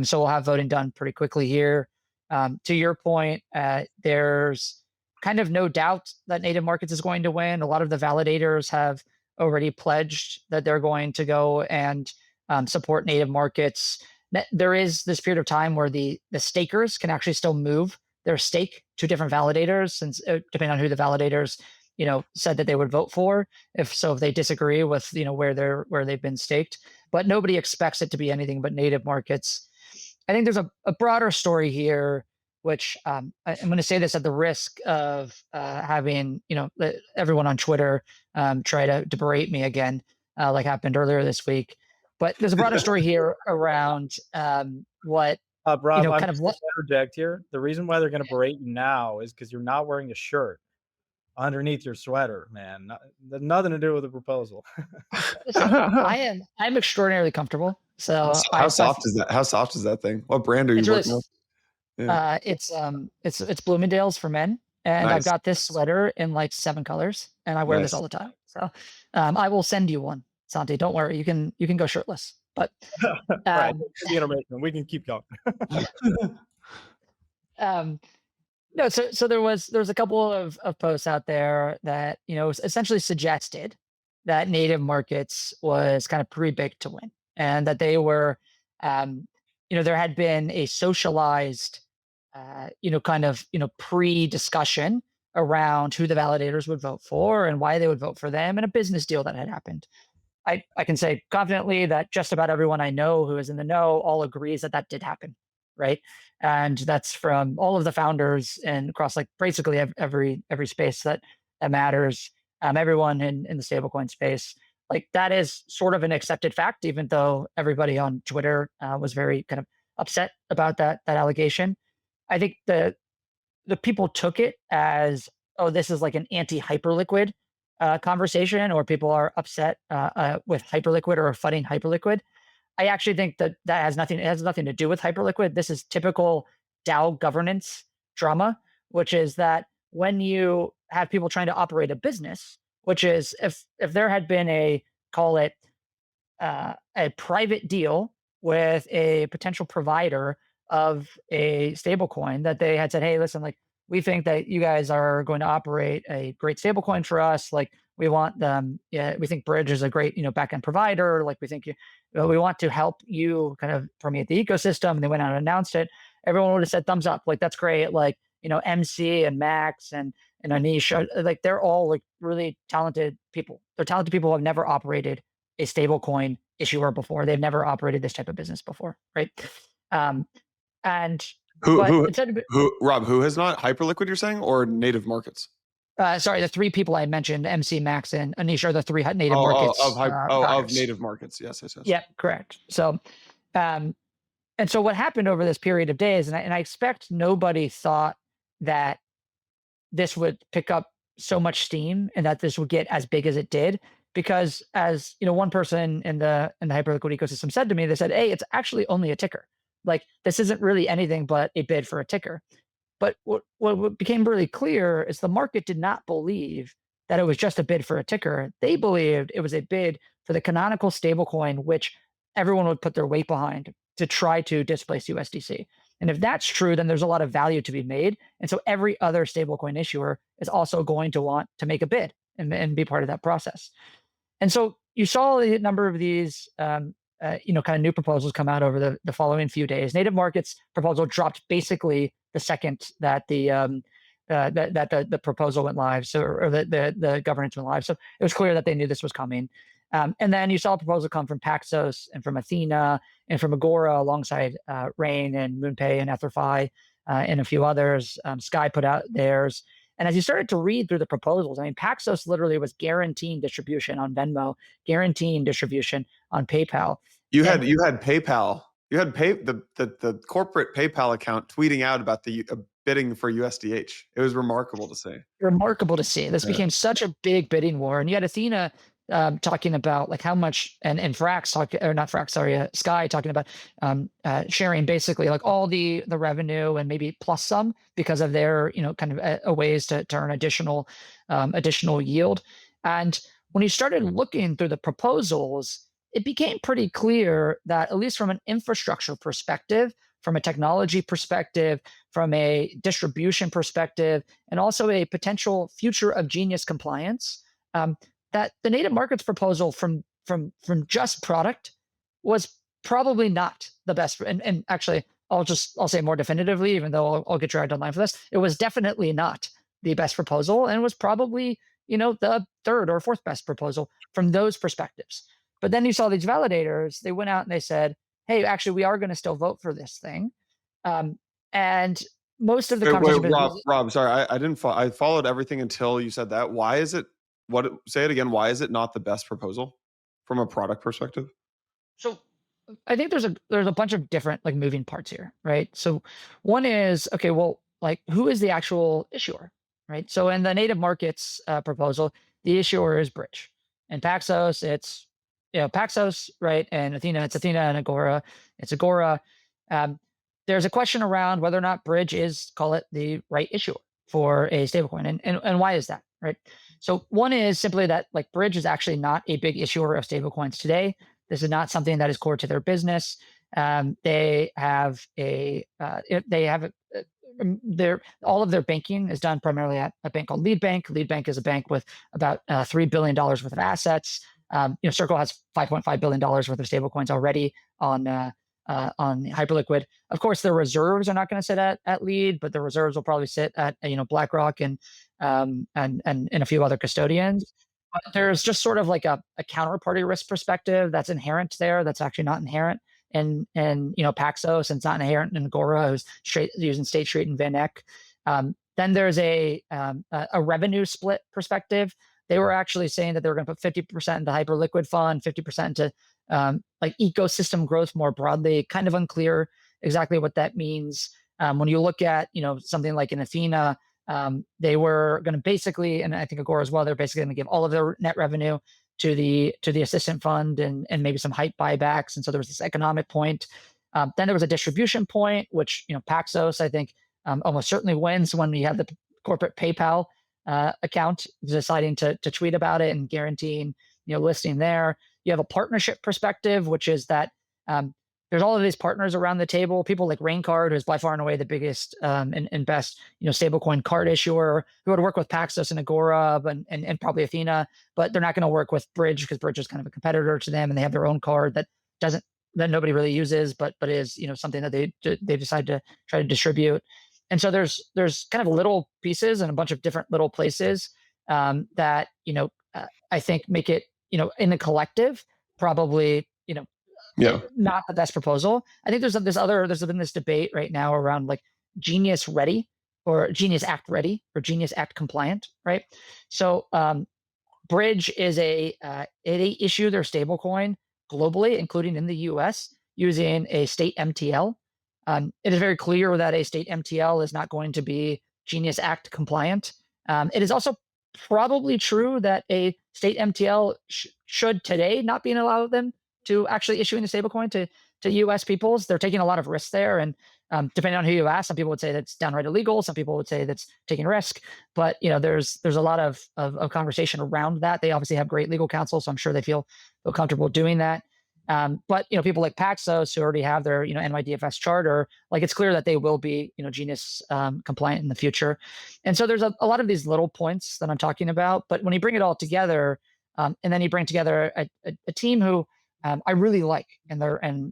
[SPEAKER 2] So we'll have voting done pretty quickly here. To your point, there's kind of no doubt that native markets is going to win. A lot of the validators have already pledged that they're going to go and support native markets. There is this period of time where the stakers can actually still move their stake to different validators, since depending on who the validators said that they would vote for. If they disagree with where they've been staked, but nobody expects it to be anything but native markets. I think there's a broader story here, which I'm going to say this at the risk of having everyone on Twitter try to berate me again, like happened earlier this week. But there's a broader story here around what
[SPEAKER 3] Rob, I'm
[SPEAKER 2] kind of what
[SPEAKER 3] interject here. The reason why they're going to berate you now is because you're not wearing a shirt underneath your sweater, man. Nothing to do with the proposal.
[SPEAKER 2] Listen, I'm extraordinarily comfortable. So
[SPEAKER 1] how soft is that? How soft is that thing? What brand are you working with?
[SPEAKER 2] Yeah. It's Bloomingdale's for men, and
[SPEAKER 1] Nice.
[SPEAKER 2] I've got this sweater in like 7 colors, and I wear this all the time. So I will send you one, Santi. Don't worry, you can go shirtless. But
[SPEAKER 3] right, we can keep going.
[SPEAKER 2] No, so there was a couple of posts out there that essentially suggested that native markets was kind of pre-baked to win, and that they were there had been a socialized pre-discussion around who the validators would vote for and why they would vote for them, and a business deal that had happened. I can say confidently that just about everyone I know who is in the know all agrees that did happen, right? And that's from all of the founders and across like basically every space that matters. Everyone in the stablecoin space, like that is sort of an accepted fact, even though everybody on Twitter was very kind of upset about that allegation. I think the people took it as, oh, this is like an anti-Hyperliquid conversation, or people are upset with Hyperliquid or fighting Hyperliquid. I actually think that has nothing. It has nothing to do with Hyperliquid. This is typical DAO governance drama, which is that when you have people trying to operate a business, which is if there had been a private deal with a potential provider of a stablecoin, that they had said, hey, listen, like we think that you guys are going to operate a great stablecoin for us. Like we want them. Yeah, we think Bridge is a great backend provider. Like we think we want to help you kind of permeate the ecosystem. And they went out and announced it. Everyone would have said thumbs up. Like that's great. Like MC and Max and Anish, like they're all like really talented people. They're talented people who have never operated a stablecoin issuer before. They've never operated this type of business before, right? And
[SPEAKER 1] Rob, who has not? Hyperliquid, you're saying, or native markets?
[SPEAKER 2] Sorry, the 3 people I mentioned, MC, Max, and Anish, are the 3 native markets.
[SPEAKER 1] Of native markets. Yes.
[SPEAKER 2] Yeah, correct. So, and so what happened over this period of days, and I expect nobody thought that this would pick up so much steam and that this would get as big as it did, because as one person in the Hyperliquid ecosystem said to me, they said, hey, it's actually only a ticker. Like this isn't really anything but a bid for a ticker. But what became really clear is the market did not believe that it was just a bid for a ticker. They believed it was a bid for the canonical stablecoin, which everyone would put their weight behind to try to displace USDC. And if that's true, then there's a lot of value to be made. And so every other stablecoin issuer is also going to want to make a bid and be part of that process. And so you saw a number of these kind of new proposals come out over the following few days. Native markets proposal dropped basically the second that the proposal went live, or the governance went live. So it was clear that they knew this was coming. And then you saw a proposal come from Paxos and from Athena and from Agora alongside Rain and MoonPay and EtherFi and a few others. Sky put out theirs. And as you started to read through the proposals, I mean, Paxos literally was guaranteeing distribution on Venmo, guaranteeing distribution on PayPal.
[SPEAKER 1] You had PayPal. You had the corporate PayPal account tweeting out about the bidding for USDH. It was remarkable to see.
[SPEAKER 2] Remarkable to see. This became such a big bidding war, and you had Athena talking about like how much, and Sky talking about sharing basically like all the revenue and maybe plus some because of their kind of a ways to earn additional yield. And when you started looking through the proposals, it became pretty clear that at least from an infrastructure perspective, from a technology perspective, from a distribution perspective, and also a potential future of genius compliance, that the native markets proposal from just product was probably not the best. And actually, I'll say more definitively, even though I'll get dragged online for this. It was definitely not the best proposal, and was probably, the third or fourth best proposal from those perspectives. But then you saw these validators, they went out and they said, hey, actually, we are going to still vote for this thing. And most of the conversation.
[SPEAKER 1] Rob, sorry, I followed everything until you said that. Why is it, say it again, why is it not the best proposal from a product perspective?
[SPEAKER 2] So I think there's a bunch of different moving parts here, right? So one is, okay, well, who is the actual issuer, right? So in the native markets proposal, the issuer is Bridge, and Paxos, it's Paxos, right? And Athena, it's Athena, and Agora, it's Agora. There's a question around whether or not Bridge is, call it, the right issuer for a stablecoin, and why is that, right? So one is simply that Bridge is actually not a big issuer of stablecoins today. This is not something that is core to their business. They have all of their banking is done primarily at a bank called Lead Bank. Lead Bank is a bank with about $3 billion worth of assets. Circle has $5.5 billion worth of stablecoins already on Hyperliquid. Of course, their reserves are not going to sit at Lead, but the reserves will probably sit at BlackRock and a few other custodians. But there's just sort of a counterparty risk perspective that's inherent there. That's actually not inherent in Paxos, and it's not inherent in Agora, who's using State Street and VanEck. Then there's a revenue split perspective. They were actually saying that they were going to put 50% into Hyperliquid fund, 50% into ecosystem growth more broadly. Kind of unclear exactly what that means. When you look at something like an Athena, they were going to basically, and I think Agora as well, they're basically going to give all of their net revenue to the assistant fund and maybe some hype buybacks. And so there was this economic point. Then there was a distribution point, which Paxos, I think, almost certainly wins when we have the corporate PayPal account deciding to tweet about it and guaranteeing listing there. You have a partnership perspective, which is that there's all of these partners around the table, people like Raincard, who's by far and away the biggest and best stablecoin card issuer, who would work with Paxos and Agora and probably Athena, but they're not going to work with Bridge because Bridge is kind of a competitor to them, and they have their own card that nobody really uses, but is something that they decide to try to distribute. And so there's kind of little pieces and a bunch of different little places that I think make it in the collective probably not the best proposal. I think there's been this debate right now around Genius ready or Genius Act ready or Genius Act compliant, right? So Bridge is they issue their stablecoin globally, including in the US, using a state MTL. It is very clear that a state MTL is not going to be Genius Act compliant. It is also probably true that a state MTL should today not be allowed them to actually issuing a stablecoin to U.S. peoples. They're taking a lot of risks there, and depending on who you ask, some people would say that's downright illegal. Some people would say that's taking risk. But there's a lot of conversation around that. They obviously have great legal counsel, so I'm sure they feel comfortable doing that. But people like Paxos, who already have their NYDFS charter, it's clear that they will be Genius compliant in the future. And so there's a lot of these little points that I'm talking about. But when you bring it all together, and then you bring together a team who I really like, and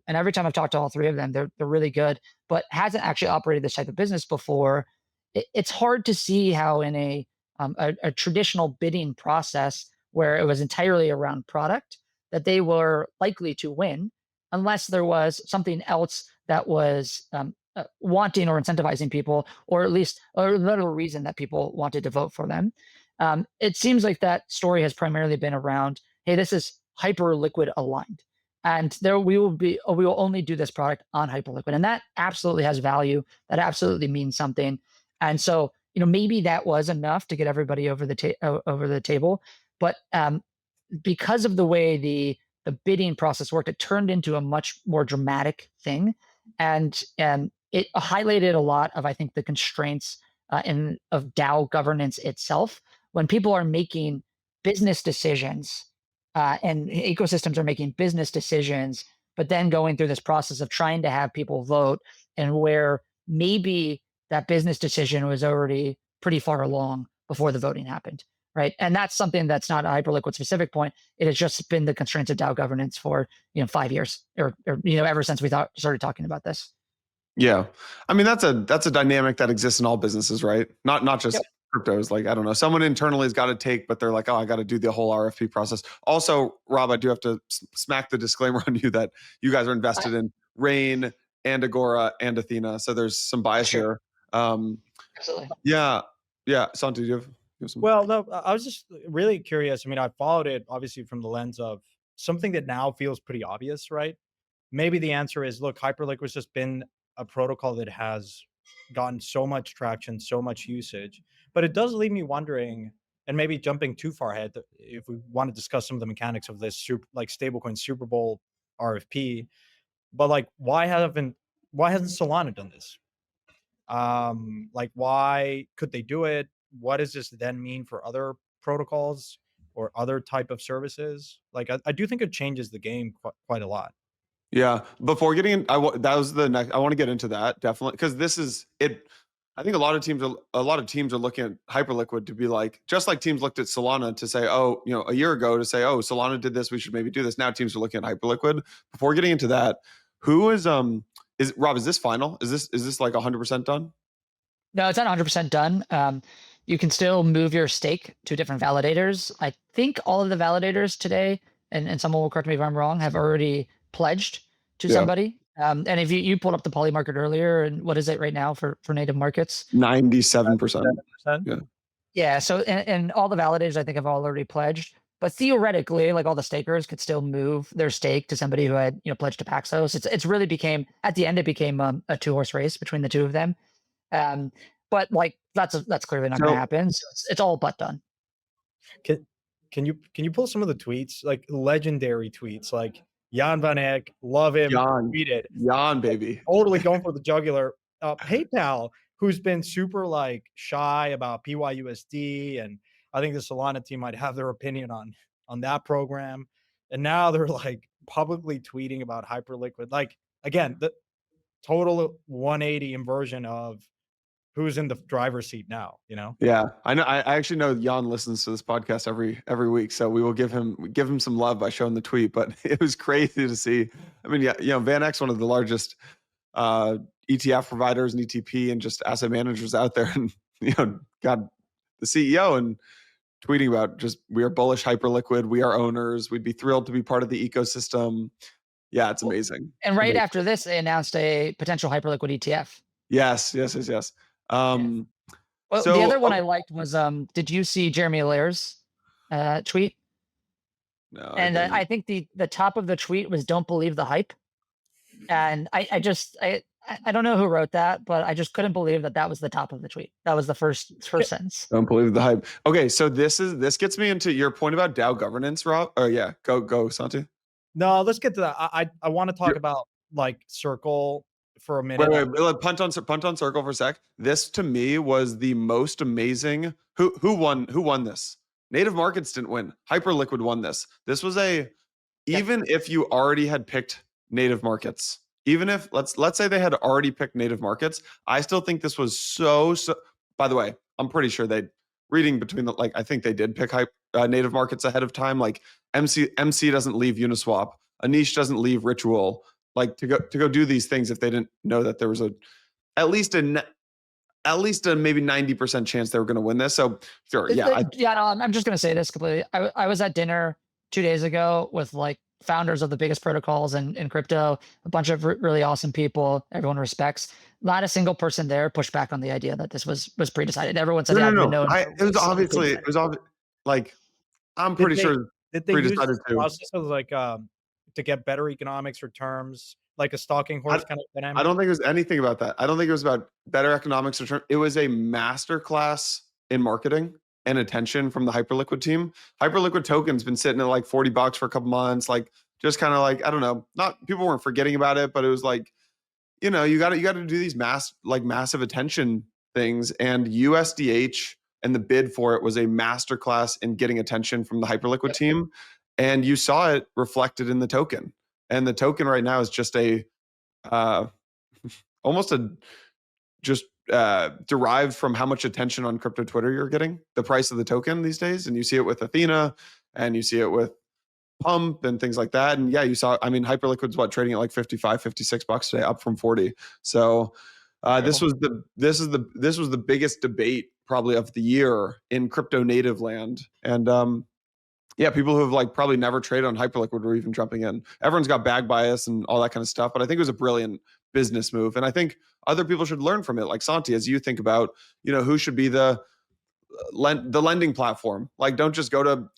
[SPEAKER 2] every time I've talked to all three of them, they're really good, but hasn't actually operated this type of business before. It's hard to see how in a traditional bidding process where it was entirely around product that they were likely to win, unless there was something else that was wanting or incentivizing people, or at least a little reason that people wanted to vote for them. It seems like that story has primarily been around, hey, this is Hyperliquid aligned, and we will only do this product on Hyperliquid, and that absolutely has value. That absolutely means something. And so maybe that was enough to get everybody over the table, but because of the way the bidding process worked, it turned into a much more dramatic thing, and it highlighted a lot of, I think, the constraints of DAO governance itself. When people are making business decisions and ecosystems are making business decisions, but then going through this process of trying to have people vote and where maybe that business decision was already pretty far along before the voting happened, right? And that's something that's not a Hyperliquid specific point. It has just been the constraints of DAO governance for 5 years, or ever since we started talking about this.
[SPEAKER 1] Yeah, I mean that's a dynamic that exists in all businesses, right? Not just cryptos. Like I don't know, someone internally has got to take, but they're like, oh, I got to do the whole RFP process. Also, Rob, I do have to smack the disclaimer on you that you guys are invested in Rain and Agora and Athena, so there's some bias here.
[SPEAKER 2] Absolutely.
[SPEAKER 1] Yeah. Santi, do you have some?
[SPEAKER 3] Well, no, I was just really curious. I mean, I followed it obviously from the lens of something that now feels pretty obvious, right? Maybe the answer is, look, Hyperliquid's just been a protocol that has gotten so much traction, so much usage, but it does leave me wondering, and maybe jumping too far ahead, if we want to discuss some of the mechanics of this like stablecoin Superbowl RFP, but like why hasn't Solana done this? Like why could they do it? What does this then mean for other protocols or other type of services? Like I do think it changes the game quite a lot.
[SPEAKER 1] Yeah. Before getting in, that was the next. I want to get into that definitely because this is it. I think a lot of teams are looking at Hyperliquid to be like, just like teams looked at Solana to say, oh, a year ago to say, oh, Solana did this, we should maybe do this. Now teams are looking at Hyperliquid. Before getting into that, who is Rob? Is this final? Is this like 100% done?
[SPEAKER 2] No, it's not 100% done. You can still move your stake to different validators. I think all of the validators today, and someone will correct me if I'm wrong, have already pledged to somebody. And if you pulled up the Poly market earlier, and what is it right now for native markets?
[SPEAKER 1] 97%. Yeah.
[SPEAKER 2] Yeah. So and all the validators I think have already pledged. But theoretically, like all the stakers could still move their stake to somebody who had pledged to Paxos. It's really became, at the end, it became a 2-horse race between the two of them. But like that's clearly not going to happen. So it's all but done.
[SPEAKER 3] Can you pull some of the tweets, like legendary tweets, like Jan Van Eyck, love him, tweeted,
[SPEAKER 1] Jan, baby,
[SPEAKER 3] totally going for the jugular. PayPal, who's been super like shy about PYUSD, and I think the Solana team might have their opinion on that program, and now they're like publicly tweeting about Hyperliquid. Like again, the total 180 inversion of who's in the driver's seat now,
[SPEAKER 1] Yeah, I know. I actually know Jan listens to this podcast every week, so we will give him some love by showing the tweet. But it was crazy to see. I mean, Van Eck's one of the largest ETF providers and ETP and just asset managers out there, and got the CEO and tweeting about just, we are bullish Hyperliquid, we are owners, we'd be thrilled to be part of the ecosystem. Yeah, it's amazing.
[SPEAKER 2] And right after this, they announced a potential Hyperliquid ETF.
[SPEAKER 1] Yes.
[SPEAKER 2] Well, so, the other one I liked was, did you see Jeremy Allaire's tweet?
[SPEAKER 1] No.
[SPEAKER 2] And I think the top of the tweet was, "Don't believe the hype." And I don't know who wrote that, but I just couldn't believe that was the top of the tweet. That was the first sentence.
[SPEAKER 1] Don't believe the hype. Okay, so this gets me into your point about DAO governance, Rob. Oh yeah, go Santi.
[SPEAKER 3] No, let's get to that. I want to talk about like Circle for a minute.
[SPEAKER 1] Wait, punt on Circle for a sec. This to me was the most amazing. Who won this? Native Markets didn't win. Hyperliquid won this. This was even if you already had picked Native Markets, even if let's say they had already picked Native Markets, I still think this was so. By the way, I'm pretty sure reading between I think they did pick Native Markets ahead of time. Like MC doesn't leave Uniswap. Anish doesn't leave Ritual. Like to go do these things if they didn't know that there was at least a maybe 90% chance they were going to win this. So sure, yeah.
[SPEAKER 2] I'm just going to say this completely. I was at dinner 2 days ago with like founders of the biggest protocols in crypto, a bunch of really awesome people everyone respects. Not a single person there pushed back on the idea that this was pre-decided. Everyone said,
[SPEAKER 1] no. It was obvious. Like I'm pretty sure
[SPEAKER 3] that they used the process of like to get better economics or terms, like a stalking horse kind of dynamic.
[SPEAKER 1] I don't think it was anything about that. I don't think it was about better economics or terms. It was a masterclass in marketing and attention from the Hyperliquid team. Hyperliquid token's been sitting at like $40 for a couple months, like just kind of like, I don't know, not people weren't forgetting about it, but it was like, you got to do these massive attention things, and USDH and the bid for it was a masterclass in getting attention from the Hyperliquid team. And you saw it reflected in the token. And the token right now is just a almost just derived from how much attention on crypto Twitter you're getting, the price of the token these days. And you see it with Athena, and you see it with Pump and things like that. And yeah, you saw, I mean, Hyperliquid's trading at like $55, $56 today, up from 40. So this was the biggest debate probably of the year in crypto native land. And yeah, people who have like probably never traded on Hyperliquid were even jumping in. Everyone's got bag bias and all that kind of stuff, but I think it was a brilliant business move. And I think other people should learn from it. Like Santi, as you think about, who should be the lending platform. Like, don't just go to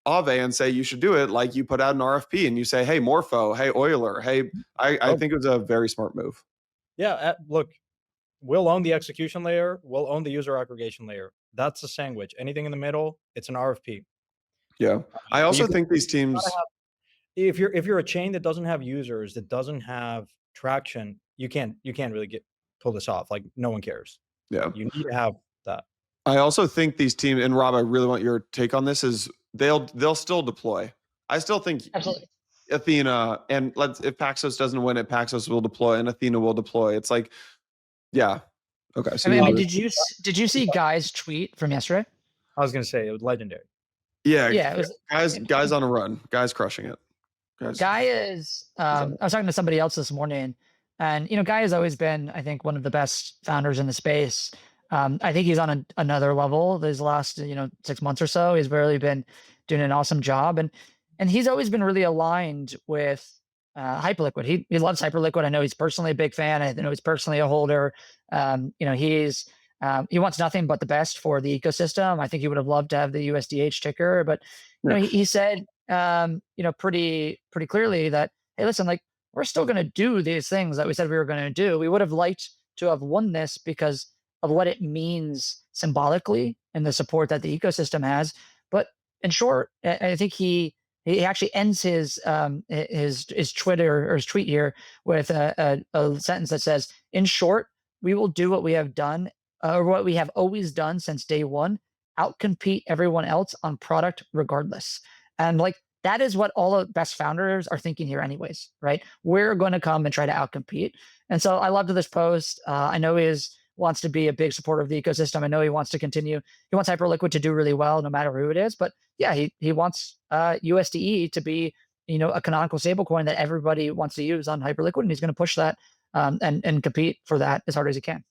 [SPEAKER 1] Aave and say you should do it. Like, you put out an RFP and you say, hey, Morpho, hey, Euler, hey, I think it was a very smart move.
[SPEAKER 3] Yeah, look, we'll own the execution layer. We'll own the user aggregation layer. That's a sandwich. Anything in the middle, it's an RFP.
[SPEAKER 1] Yeah, I also think these teams.
[SPEAKER 3] If you're a chain that doesn't have users, that doesn't have traction, you can't really pull this off. Like, no one cares.
[SPEAKER 1] Yeah,
[SPEAKER 3] you need to have that.
[SPEAKER 1] I also think these teams, and Rob, I really want your take on this, is they'll still deploy. I still think
[SPEAKER 2] absolutely
[SPEAKER 1] Athena, and if Paxos doesn't win it, Paxos will deploy and Athena will deploy. It's like, yeah. Okay. So
[SPEAKER 2] I mean, did you see Guy's tweet from yesterday?
[SPEAKER 3] I was gonna say it was legendary.
[SPEAKER 1] Yeah.
[SPEAKER 2] Yeah. It was,
[SPEAKER 1] guys on a run. Guys crushing it.
[SPEAKER 2] Guy is. I was talking to somebody else this morning, and Guy has always been, I think, one of the best founders in the space. I think he's on another level these last 6 months or so. He's really been doing an awesome job, and he's always been really aligned with Hyperliquid. He loves Hyperliquid. I know he's personally a big fan. I know he's personally a holder. He wants nothing but the best for the ecosystem. I think he would have loved to have the USDH ticker, but he said pretty clearly that, hey, listen, like, we're still going to do these things that we said we were going to do. We would have liked to have won this because of what it means symbolically and the support that the ecosystem has. But in short, I think he actually ends his Twitter or his tweet here with a sentence that says, in short, we will do what we have done or what we have always done since day one, outcompete everyone else on product regardless. And like, that is what all the best founders are thinking here anyways, right? We're going to come and try to outcompete. And so I loved this post. I know he wants to be a big supporter of the ecosystem. I know he wants to continue. He wants Hyperliquid to do really well, no matter who it is. But yeah, he wants USDE to be, a canonical stablecoin that everybody wants to use on Hyperliquid, and he's going to push that and compete for that as hard as he can.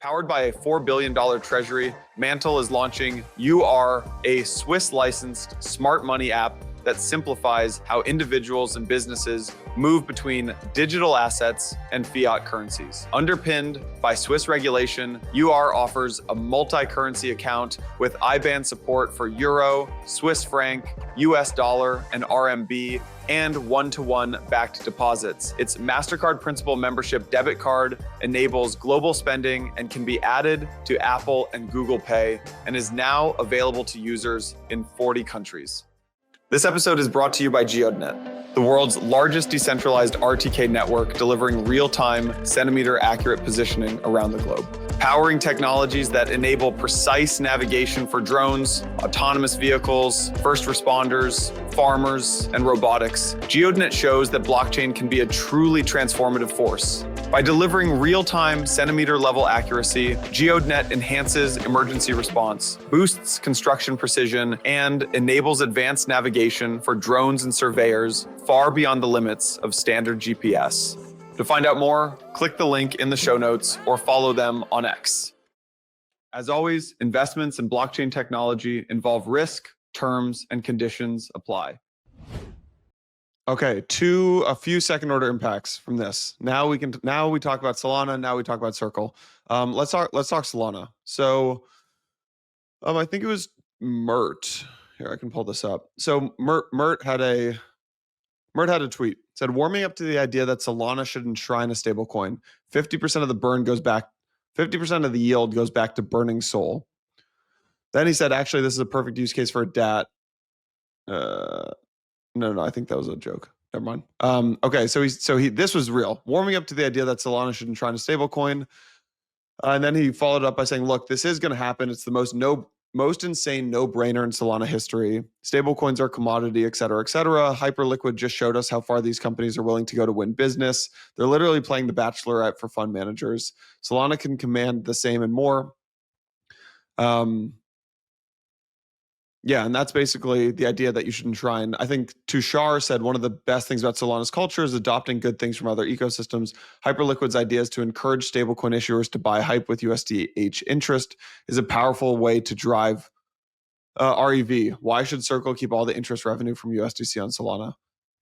[SPEAKER 1] Powered by a $4 billion treasury, Mantle is launching UR, a Swiss licensed smart money app that simplifies how individuals and businesses move between digital assets and fiat currencies. Underpinned by Swiss regulation, UR offers a multi-currency account with IBAN support for Euro, Swiss franc, US dollar, and RMB, and one-to-one backed deposits. Its MasterCard Principal membership debit card enables global spending and can be added to Apple and Google Pay, and is now available to users in 40 countries. This episode is brought to you by Geodnet, the world's largest decentralized RTK network delivering real-time, centimeter-accurate positioning around the globe. Powering technologies that enable precise navigation for drones, autonomous vehicles, first responders, farmers, and robotics, Geodnet shows that blockchain can be a truly transformative force. By delivering real-time centimeter-level accuracy, Geodnet enhances emergency response, boosts construction precision, and enables advanced navigation for drones and surveyors far beyond the limits of standard GPS. To find out more, click the link in the show notes or follow them on X. As always, investments in blockchain technology involve risk, terms, and conditions apply. Okay, a few second order impacts from this. Now we talk about Solana. Now we talk about Circle. Let's talk Solana. So, I think it was Mert. Here, I can pull this up. So Mert had a tweet. It said, warming up to the idea that Solana should enshrine a stablecoin. 50% of the burn goes back. 50% of the yield goes back to burning Sol. Then he said, actually, this is a perfect use case for a DAT. No, I think that was a joke. Never mind. Okay, so this was real. Warming up to the idea that Solana should enshrine a stablecoin. And then he followed up by saying, look, this is going to happen. It's the most most insane no-brainer in Solana history. Stablecoins are commodity, et cetera, et cetera. Hyperliquid just showed us how far these companies are willing to go to win business. They're literally playing the Bachelorette for fund managers. Solana can command the same and more. Yeah, and that's basically the idea that you should enshrine. I think Tushar said one of the best things about Solana's culture is adopting good things from other ecosystems. Hyperliquid's idea is to encourage stablecoin issuers to buy hype with USDH interest is a powerful way to drive REV. Why should Circle keep all the interest revenue from USDC on Solana?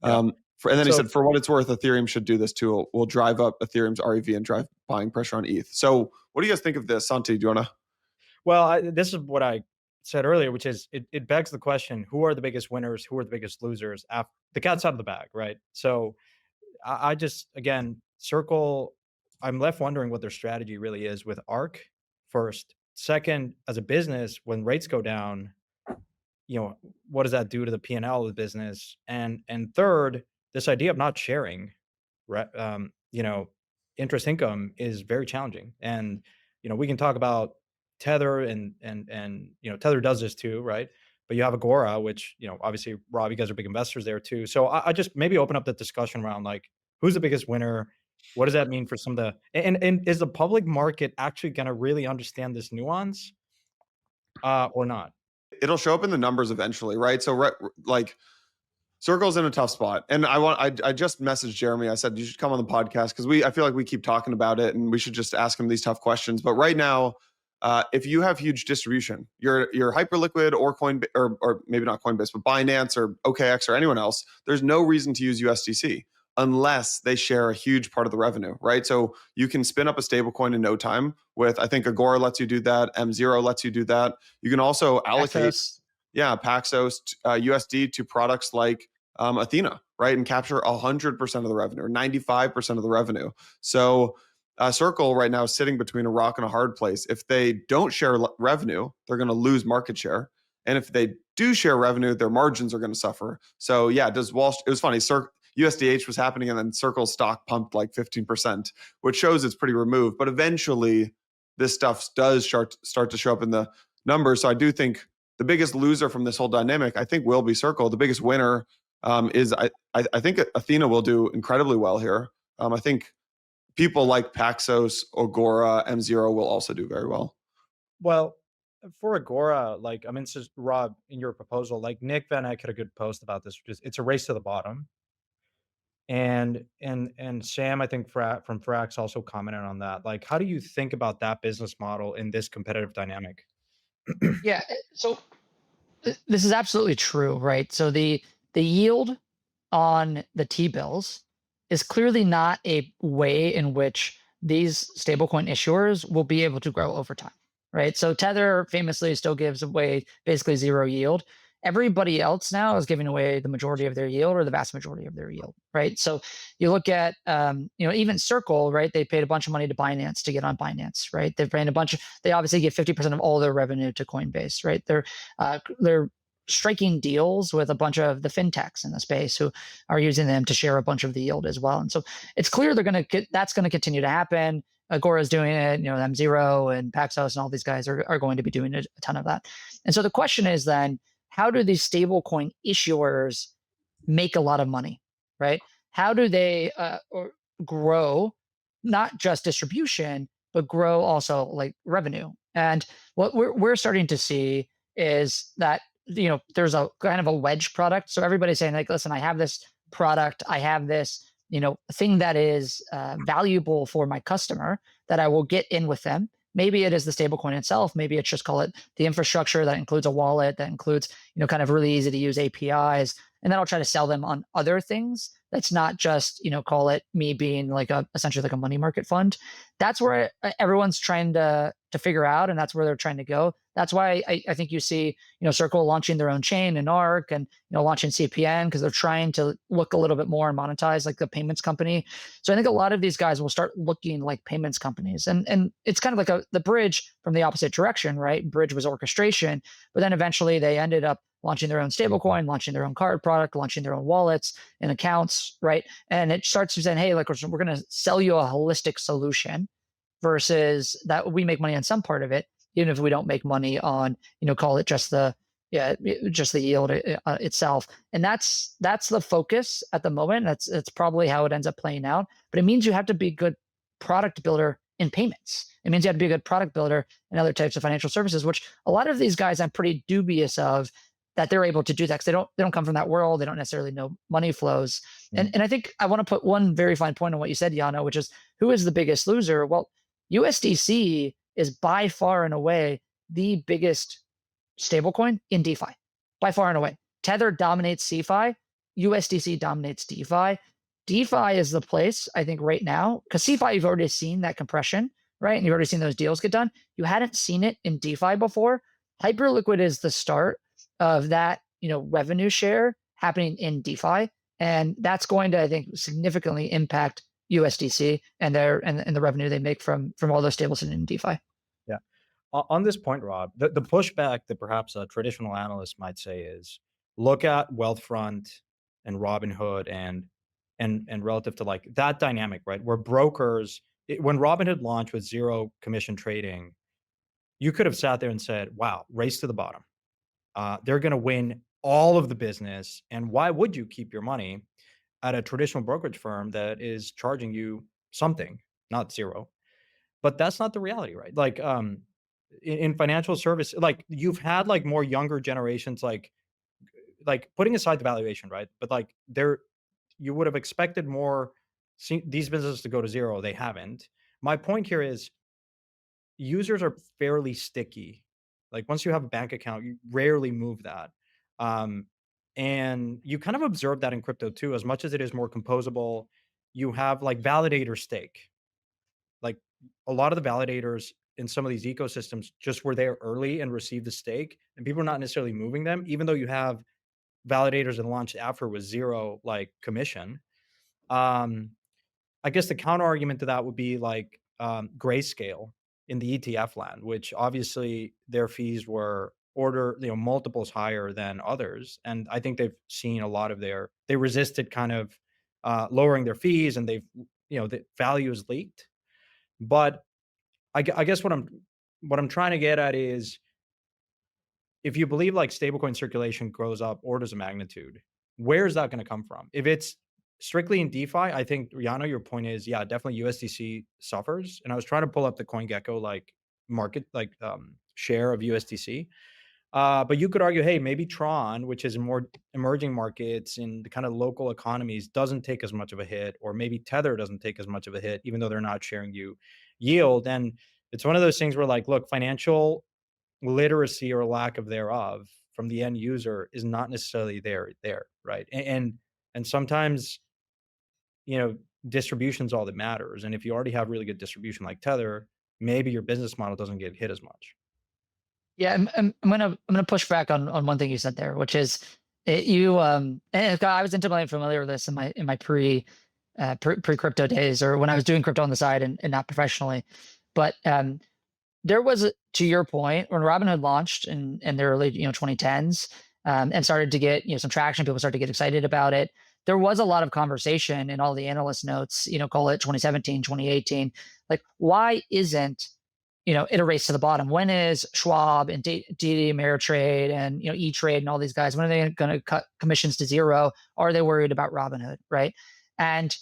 [SPEAKER 3] Yeah.
[SPEAKER 1] And then he said, for what it's worth, Ethereum should do this too. We'll drive up Ethereum's REV and drive buying pressure on ETH. So what do you guys think of this? Santi, do you want to?
[SPEAKER 3] Well, this is what I said earlier, which is it begs the question, who are the biggest winners? Who are the biggest losers? After the cat's out of the bag, right? So I just, again, Circle, I'm left wondering what their strategy really is with ARC first. Second, as a business, when rates go down, what does that do to the P&L of the business? And third, this idea of not sharing, interest income is very challenging. And, we can talk about Tether and Tether does this too, right? But you have Agora, which, obviously, Rob, you guys are big investors there too. So I just maybe open up the discussion around like, who's the biggest winner? What does that mean for some of the, and is the public market actually going to really understand this nuance or not?
[SPEAKER 1] It'll show up in the numbers eventually, right? So like Circle's in a tough spot. And I just messaged Jeremy. I said, you should come on the podcast because I feel like we keep talking about it and we should just ask him these tough questions. But right now, if you have huge distribution, you're Hyperliquid or Coinbase, or maybe not Coinbase, but Binance or OKX or anyone else, there's no reason to use USDC unless they share a huge part of the revenue, right? So you can spin up a stablecoin in no time with, I think Agora lets you do that. M0 lets you do that. You can also allocate, Paxos, USD to products like Athena, right? And capture 100% of the revenue or 95% of the revenue. So Circle right now is sitting between a rock and a hard place. If they don't share revenue, they're going to lose market share. And if they do share revenue, their margins are going to suffer. So yeah, it was funny. USDH was happening and then Circle stock pumped like 15%, which shows it's pretty removed. But eventually this stuff does start to show up in the numbers. So I do think the biggest loser from this whole dynamic, I think, will be Circle. The biggest winner is I think Athena will do incredibly well here. I think people like Paxos, Agora, M0 will also do very well.
[SPEAKER 3] Well, for Agora, this is Rob in your proposal, like Nick Van Eck had a good post about this, which is it's a race to the bottom. And Sam, I think from Frax also commented on that. Like, how do you think about that business model in this competitive dynamic?
[SPEAKER 2] Yeah. So this is absolutely true, right? So the yield on the T-bills is clearly not a way in which these stablecoin issuers will be able to grow over time, right? So Tether famously still gives away basically zero yield. Everybody else now is giving away the majority of their yield or the vast majority of their yield, right? So you look at, even Circle, right? They paid a bunch of money to Binance to get on Binance, right? They've ran they obviously give 50% of all their revenue to Coinbase, right? They're striking deals with a bunch of the fintechs in the space who are using them to share a bunch of the yield as well. And so it's clear that's going to continue to happen. Agora is doing it, M0 and Paxos and all these guys are going to be doing a ton of that. And so the question is then, how do these stablecoin issuers make a lot of money, right? How do they grow not just distribution, but grow also like revenue? And what we're starting to see is that there's a kind of a wedge product. So everybody's saying like, listen, I have this product, I have this thing that is valuable for my customer that I will get in with them. Maybe it is the stablecoin itself. Maybe it's just call it the infrastructure that includes a wallet, that includes, kind of really easy to use APIs. And then I'll try to sell them on other things. That's not just, call it me being like essentially like a money market fund. That's where everyone's trying to figure out, and that's where they're trying to go. That's why I think you see, Circle launching their own chain and ARC and, launching CPN because they're trying to look a little bit more and monetize like the payments company. So I think a lot of these guys will start looking like payments companies. And it's kind of like the bridge from the opposite direction, right? Bridge was orchestration, but then eventually they ended up launching their own stablecoin, launching their own card product, launching their own wallets and accounts, right? And it starts to say, hey, like we're going to sell you a holistic solution versus that we make money on some part of it. even if we don't make money on, call it just the yield itself. And that's the focus at the moment. That's probably how it ends up playing out. But it means you have to be a good product builder in payments. It means you have to be a good product builder in other types of financial services, which a lot of these guys I'm pretty dubious of that they're able to do that, because they don't come from that world. They don't necessarily know money flows. And I think I want to put one very fine point on what you said, Yano, which is, who is the biggest loser? Well, USDC is by far and away the biggest stablecoin in DeFi, by far and away. Tether dominates CeFi, USDC dominates DeFi. DeFi is the place, I think, right now, because CeFi, you've already seen that compression, right? And you've already seen those deals get done. You hadn't seen it in DeFi before. Hyperliquid is the start of that, revenue share happening in DeFi. And that's going to, I think, significantly impact USDC and the revenue they make from all those stables in DeFi.
[SPEAKER 3] Yeah. On this point, Rob, the pushback that perhaps a traditional analyst might say is, look at Wealthfront and Robinhood and relative to like that dynamic, right? Where brokers, when Robinhood launched with zero commission trading, you could have sat there and said, wow, race to the bottom. They're going to win all of the business. And why would you keep your money at a traditional brokerage firm that is charging you something, not zero? But that's not the reality, right? Like in financial service, like you've had like more younger generations, like putting aside the valuation, right? But like you would have expected more these businesses to go to zero. They haven't. My point here is users are fairly sticky. Like once you have a bank account, you rarely move that. And you kind of observe that in crypto too, as much as it is more composable. You have like validator stake. Like a lot of the validators in some of these ecosystems just were there early and received the stake, and people are not necessarily moving them, even though you have validators that launched after with zero like commission. I guess the counter argument to that would be like Grayscale in the ETF land, which obviously their fees were multiples higher than others. And I think they've seen a lot of they resisted kind of lowering their fees, and the value is leaked. But I guess what I'm trying to get at is, if you believe like stablecoin circulation grows up orders of magnitude, where is that going to come from? If it's strictly in DeFi, I think, Rihanna, your point is, yeah, definitely USDC suffers. And I was trying to pull up the CoinGecko like market, like share of USDC. But you could argue, hey, maybe Tron, which is more emerging markets in the kind of local economies, doesn't take as much of a hit, or maybe Tether doesn't take as much of a hit, even though they're not sharing you yield. And it's one of those things where like, look, financial literacy or lack of thereof from the end user is not necessarily there, right? And sometimes, distribution's all that matters. And if you already have really good distribution like Tether, maybe your business model doesn't get hit as much.
[SPEAKER 2] Yeah, I'm gonna push back on one thing you said there, which is and I was intimately familiar with this in my pre crypto days, or when I was doing crypto on the side and not professionally. But there was, to your point, when Robinhood launched in the early 2010s and started to get some traction, people started to get excited about it. There was a lot of conversation in all the analyst notes, call it 2017, 2018, like, why isn't it a race to the bottom? When is Schwab and DD Ameritrade and E-Trade and all these guys, when are they going to cut commissions to zero? Are they worried about Robinhood, right? And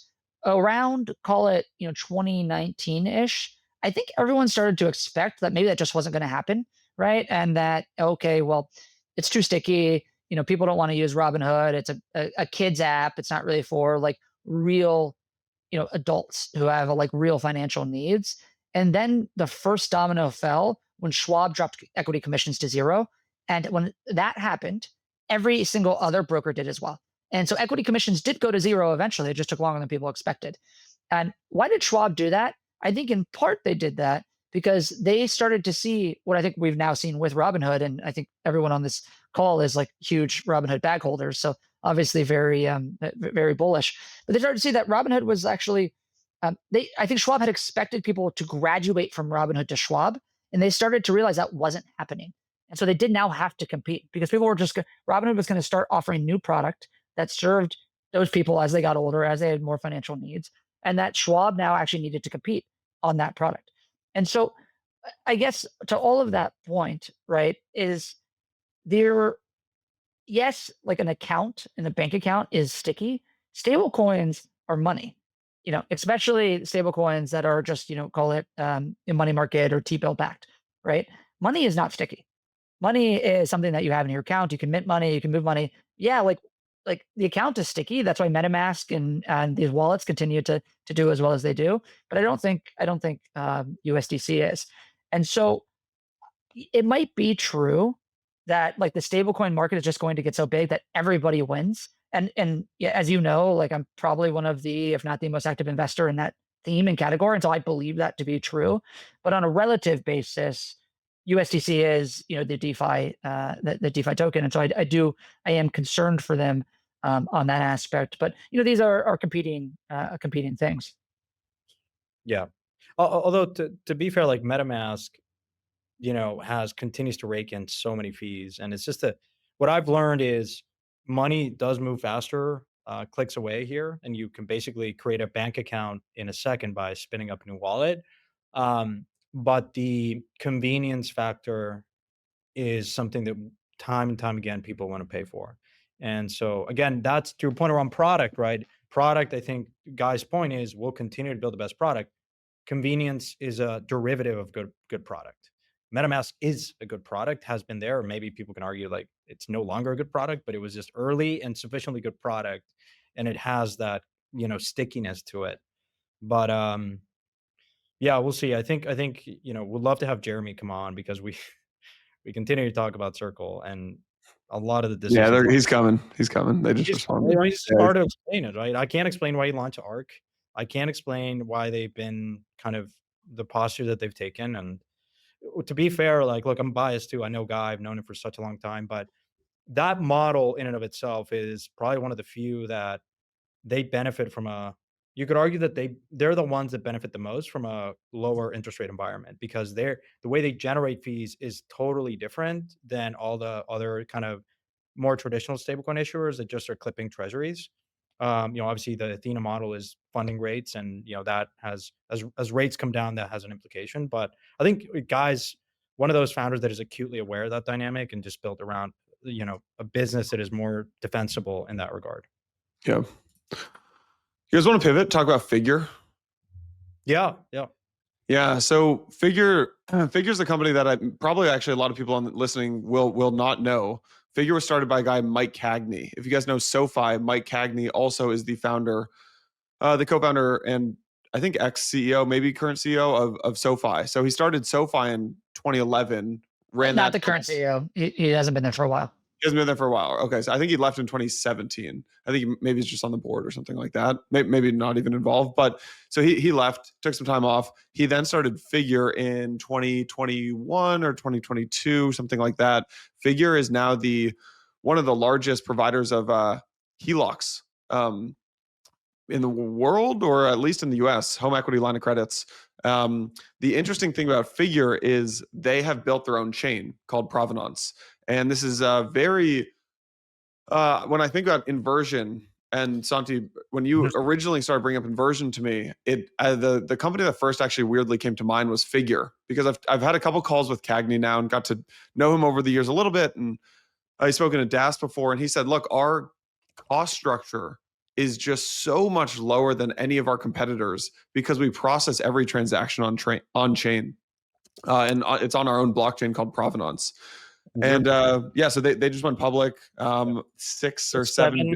[SPEAKER 2] around, call it 2019-ish, I think everyone started to expect that maybe that just wasn't going to happen, right? And that, okay, well, it's too sticky. People don't want to use Robinhood. It's a kids app. It's not really for like real, adults who have like real financial needs. And then the first domino fell when Schwab dropped equity commissions to zero. And when that happened, every single other broker did as well. And so equity commissions did go to zero eventually. It just took longer than people expected. And why did Schwab do that? I think in part they did that because they started to see what I think we've now seen with Robinhood. And I think everyone on this call is like huge Robinhood bag holders. So obviously very, very bullish. But they started to see that Robinhood was actually, I think Schwab had expected people to graduate from Robinhood to Schwab, and they started to realize that wasn't happening. And so they did now have to compete because people were Robinhood was going to start offering new product that served those people as they got older, as they had more financial needs, and that Schwab now actually needed to compete on that product. And so I guess to all of that point, right, is there, yes, like an account in a bank account is sticky. Stable coins are money, especially stable coins that are just, call it in money market or T-bill backed, right? Money is not sticky. Money is something that you have in your account. You can mint money, you can move money. Yeah, like the account is sticky. That's why MetaMask and these wallets continue to do as well as they do. But I don't think USDC is. And so it might be true that like the stablecoin market is just going to get so big that everybody wins. And yeah, as you know, like I'm probably one of the, if not the most active investor in that theme and category. And so I believe that to be true. But on a relative basis, USDC is, the DeFi, the DeFi token. And so I am concerned for them on that aspect. But these are competing things.
[SPEAKER 3] Yeah. Although to be fair, like MetaMask, continues to rake in so many fees. And it's just that what I've learned is money does move faster, clicks away here, and you can basically create a bank account in a second by spinning up a new wallet. But the convenience factor is something that time and time again people want to pay for. And so again, that's to your point around product, right? Product, I think Guy's point is we'll continue to build the best product. Convenience is a derivative of good product. MetaMask is a good product, has been there. Or maybe people can argue like it's no longer a good product, but it was just early and sufficiently good product, and it has that stickiness to it. But yeah, we'll see. I think we'd love to have Jeremy come on because we continue to talk about Circle and a lot of the
[SPEAKER 1] Yeah,
[SPEAKER 3] decisions.
[SPEAKER 1] he's coming. He's coming. They just responded.
[SPEAKER 3] It's just hard to explain it, right? I can't explain why he launched ARK. I can't explain why they've been kind of the posture that they've taken. And to be fair, like, look, I'm biased too. I know Guy, I've known him for such a long time, but that model in and of itself is probably one of the few that they benefit from a you could argue that they're the ones that benefit the most from a lower interest rate environment because the way they generate fees is totally different than all the other kind of more traditional stablecoin issuers that just are clipping treasuries. Obviously the Athena model is funding rates, and that has as rates come down, that has an implication. But I think guys, one of those founders that is acutely aware of that dynamic and just built around a business that is more defensible in that regard.
[SPEAKER 1] Yeah. You guys want to pivot? Talk about Figure?
[SPEAKER 3] Yeah, yeah.
[SPEAKER 1] Yeah. So Figure's a company that I probably actually a lot of people listening will not know. Figure was started by a guy, Mike Cagney. If you guys know SoFi, Mike Cagney also is the founder, the co-founder, and I think ex-CEO, maybe current CEO of SoFi. So he started SoFi in 2011.
[SPEAKER 2] Not the current CEO. He hasn't been there for a while.
[SPEAKER 1] He hasn't been there for a while. Okay, so I think he left in 2017. I think maybe he's just on the board or something like that. Maybe not even involved. But so he left, took some time off. He then started Figure in 2021 or 2022, something like that. Figure is now one of the largest providers of HELOCs in the world, or at least in the US, home equity line of credits. The interesting thing about Figure is they have built their own chain called Provenance. And this is very, when I think about inversion, and Santi, when you originally started bringing up inversion to me, the company that first actually weirdly came to mind was Figure, because I've had a couple calls with Cagney now and got to know him over the years a little bit. And I've spoken to Das before, and he said, look, our cost structure is just so much lower than any of our competitors because we process every transaction on chain. And it's on our own blockchain called Provenance. And so they just went public, 6 or 7.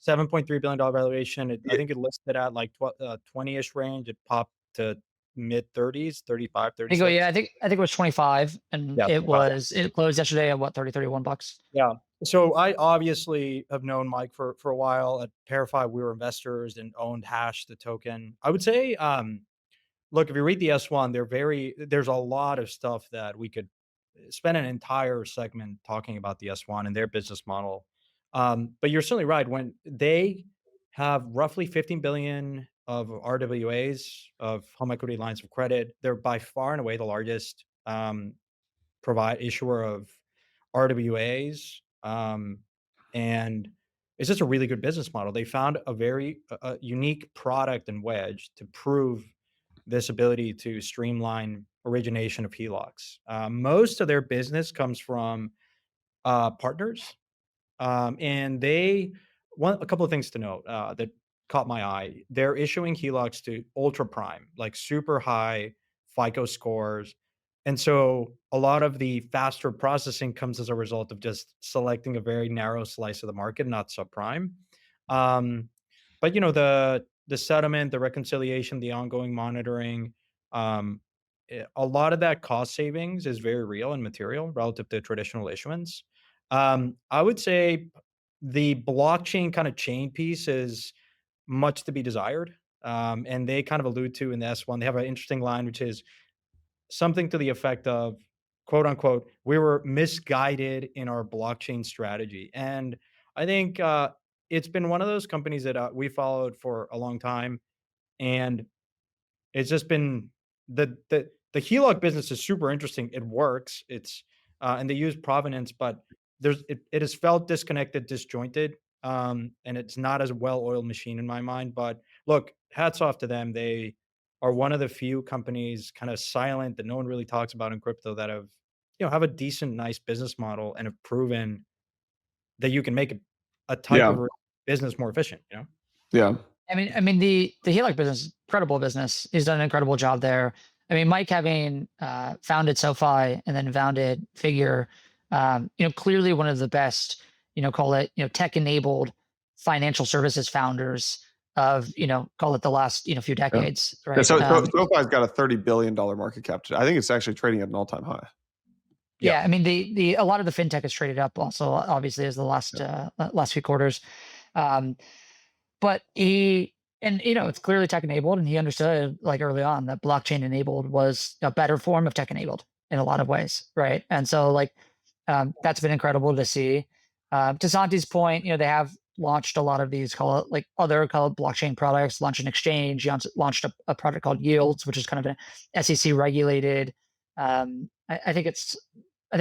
[SPEAKER 3] $7.3 billion valuation. I think it listed at like 20-ish range. It popped to mid 30s, 35, 36.
[SPEAKER 2] I think it was 25, and it closed yesterday at what, 30, 31 bucks.
[SPEAKER 3] Yeah. So I obviously have known Mike for a while. At TradFi, we were investors and owned Hash, the token. I would say, look, if you read the S1, there's a lot of stuff that we could spend an entire segment talking about the S1 and their business model. But you're certainly right. When they have roughly 15 billion of RWAs, of home equity lines of credit, they're by far and away the largest issuer of RWAs. And it's just a really good business model. They found a very unique product and wedge to prove this ability to streamline origination of HELOCs. Most of their business comes from partners, and a couple of things to note that caught my eye. They're issuing HELOCs to ultra prime, like super high FICO scores. And so a lot of the faster processing comes as a result of just selecting a very narrow slice of the market, not subprime. Um, but the settlement, the reconciliation, the ongoing monitoring, um, a lot of that cost savings is very real and material relative to traditional issuance. I would say the blockchain kind of chain piece is much to be desired. And they kind of allude to in the S1, they have an interesting line, which is something to the effect of, quote unquote, we were misguided in our blockchain strategy. And I think it's been one of those companies that we followed for a long time. And it's just been the HELOC business is super interesting. It works. It's and they use provenance, but it has felt disconnected, disjointed, and it's not as well-oiled machine in my mind. But look, hats off to them. They are one of the few companies kind of silent that no one really talks about in crypto that have a decent, nice business model and have proven that you can make a type
[SPEAKER 1] Yeah.
[SPEAKER 3] of business more efficient,
[SPEAKER 1] Yeah.
[SPEAKER 2] I mean, the HELOC business, incredible business. He's done an incredible job there. I mean, Mike having founded SoFi and then founded Figure, clearly one of the best, call it, tech-enabled financial services founders of, call it the last, few decades, right?
[SPEAKER 1] So SoFi's got a $30 billion market cap today. I think it's actually trading at an all-time high.
[SPEAKER 2] Yeah, I mean, a lot of the fintech is traded up also, obviously, as the last few quarters. But it's clearly tech enabled, and he understood like early on that blockchain enabled was a better form of tech enabled in a lot of ways, right? And so that's been incredible to see. To Santi's point, they have launched a lot of these other blockchain products, launched an exchange, launched a product called Yields, which is kind of an SEC regulated. I think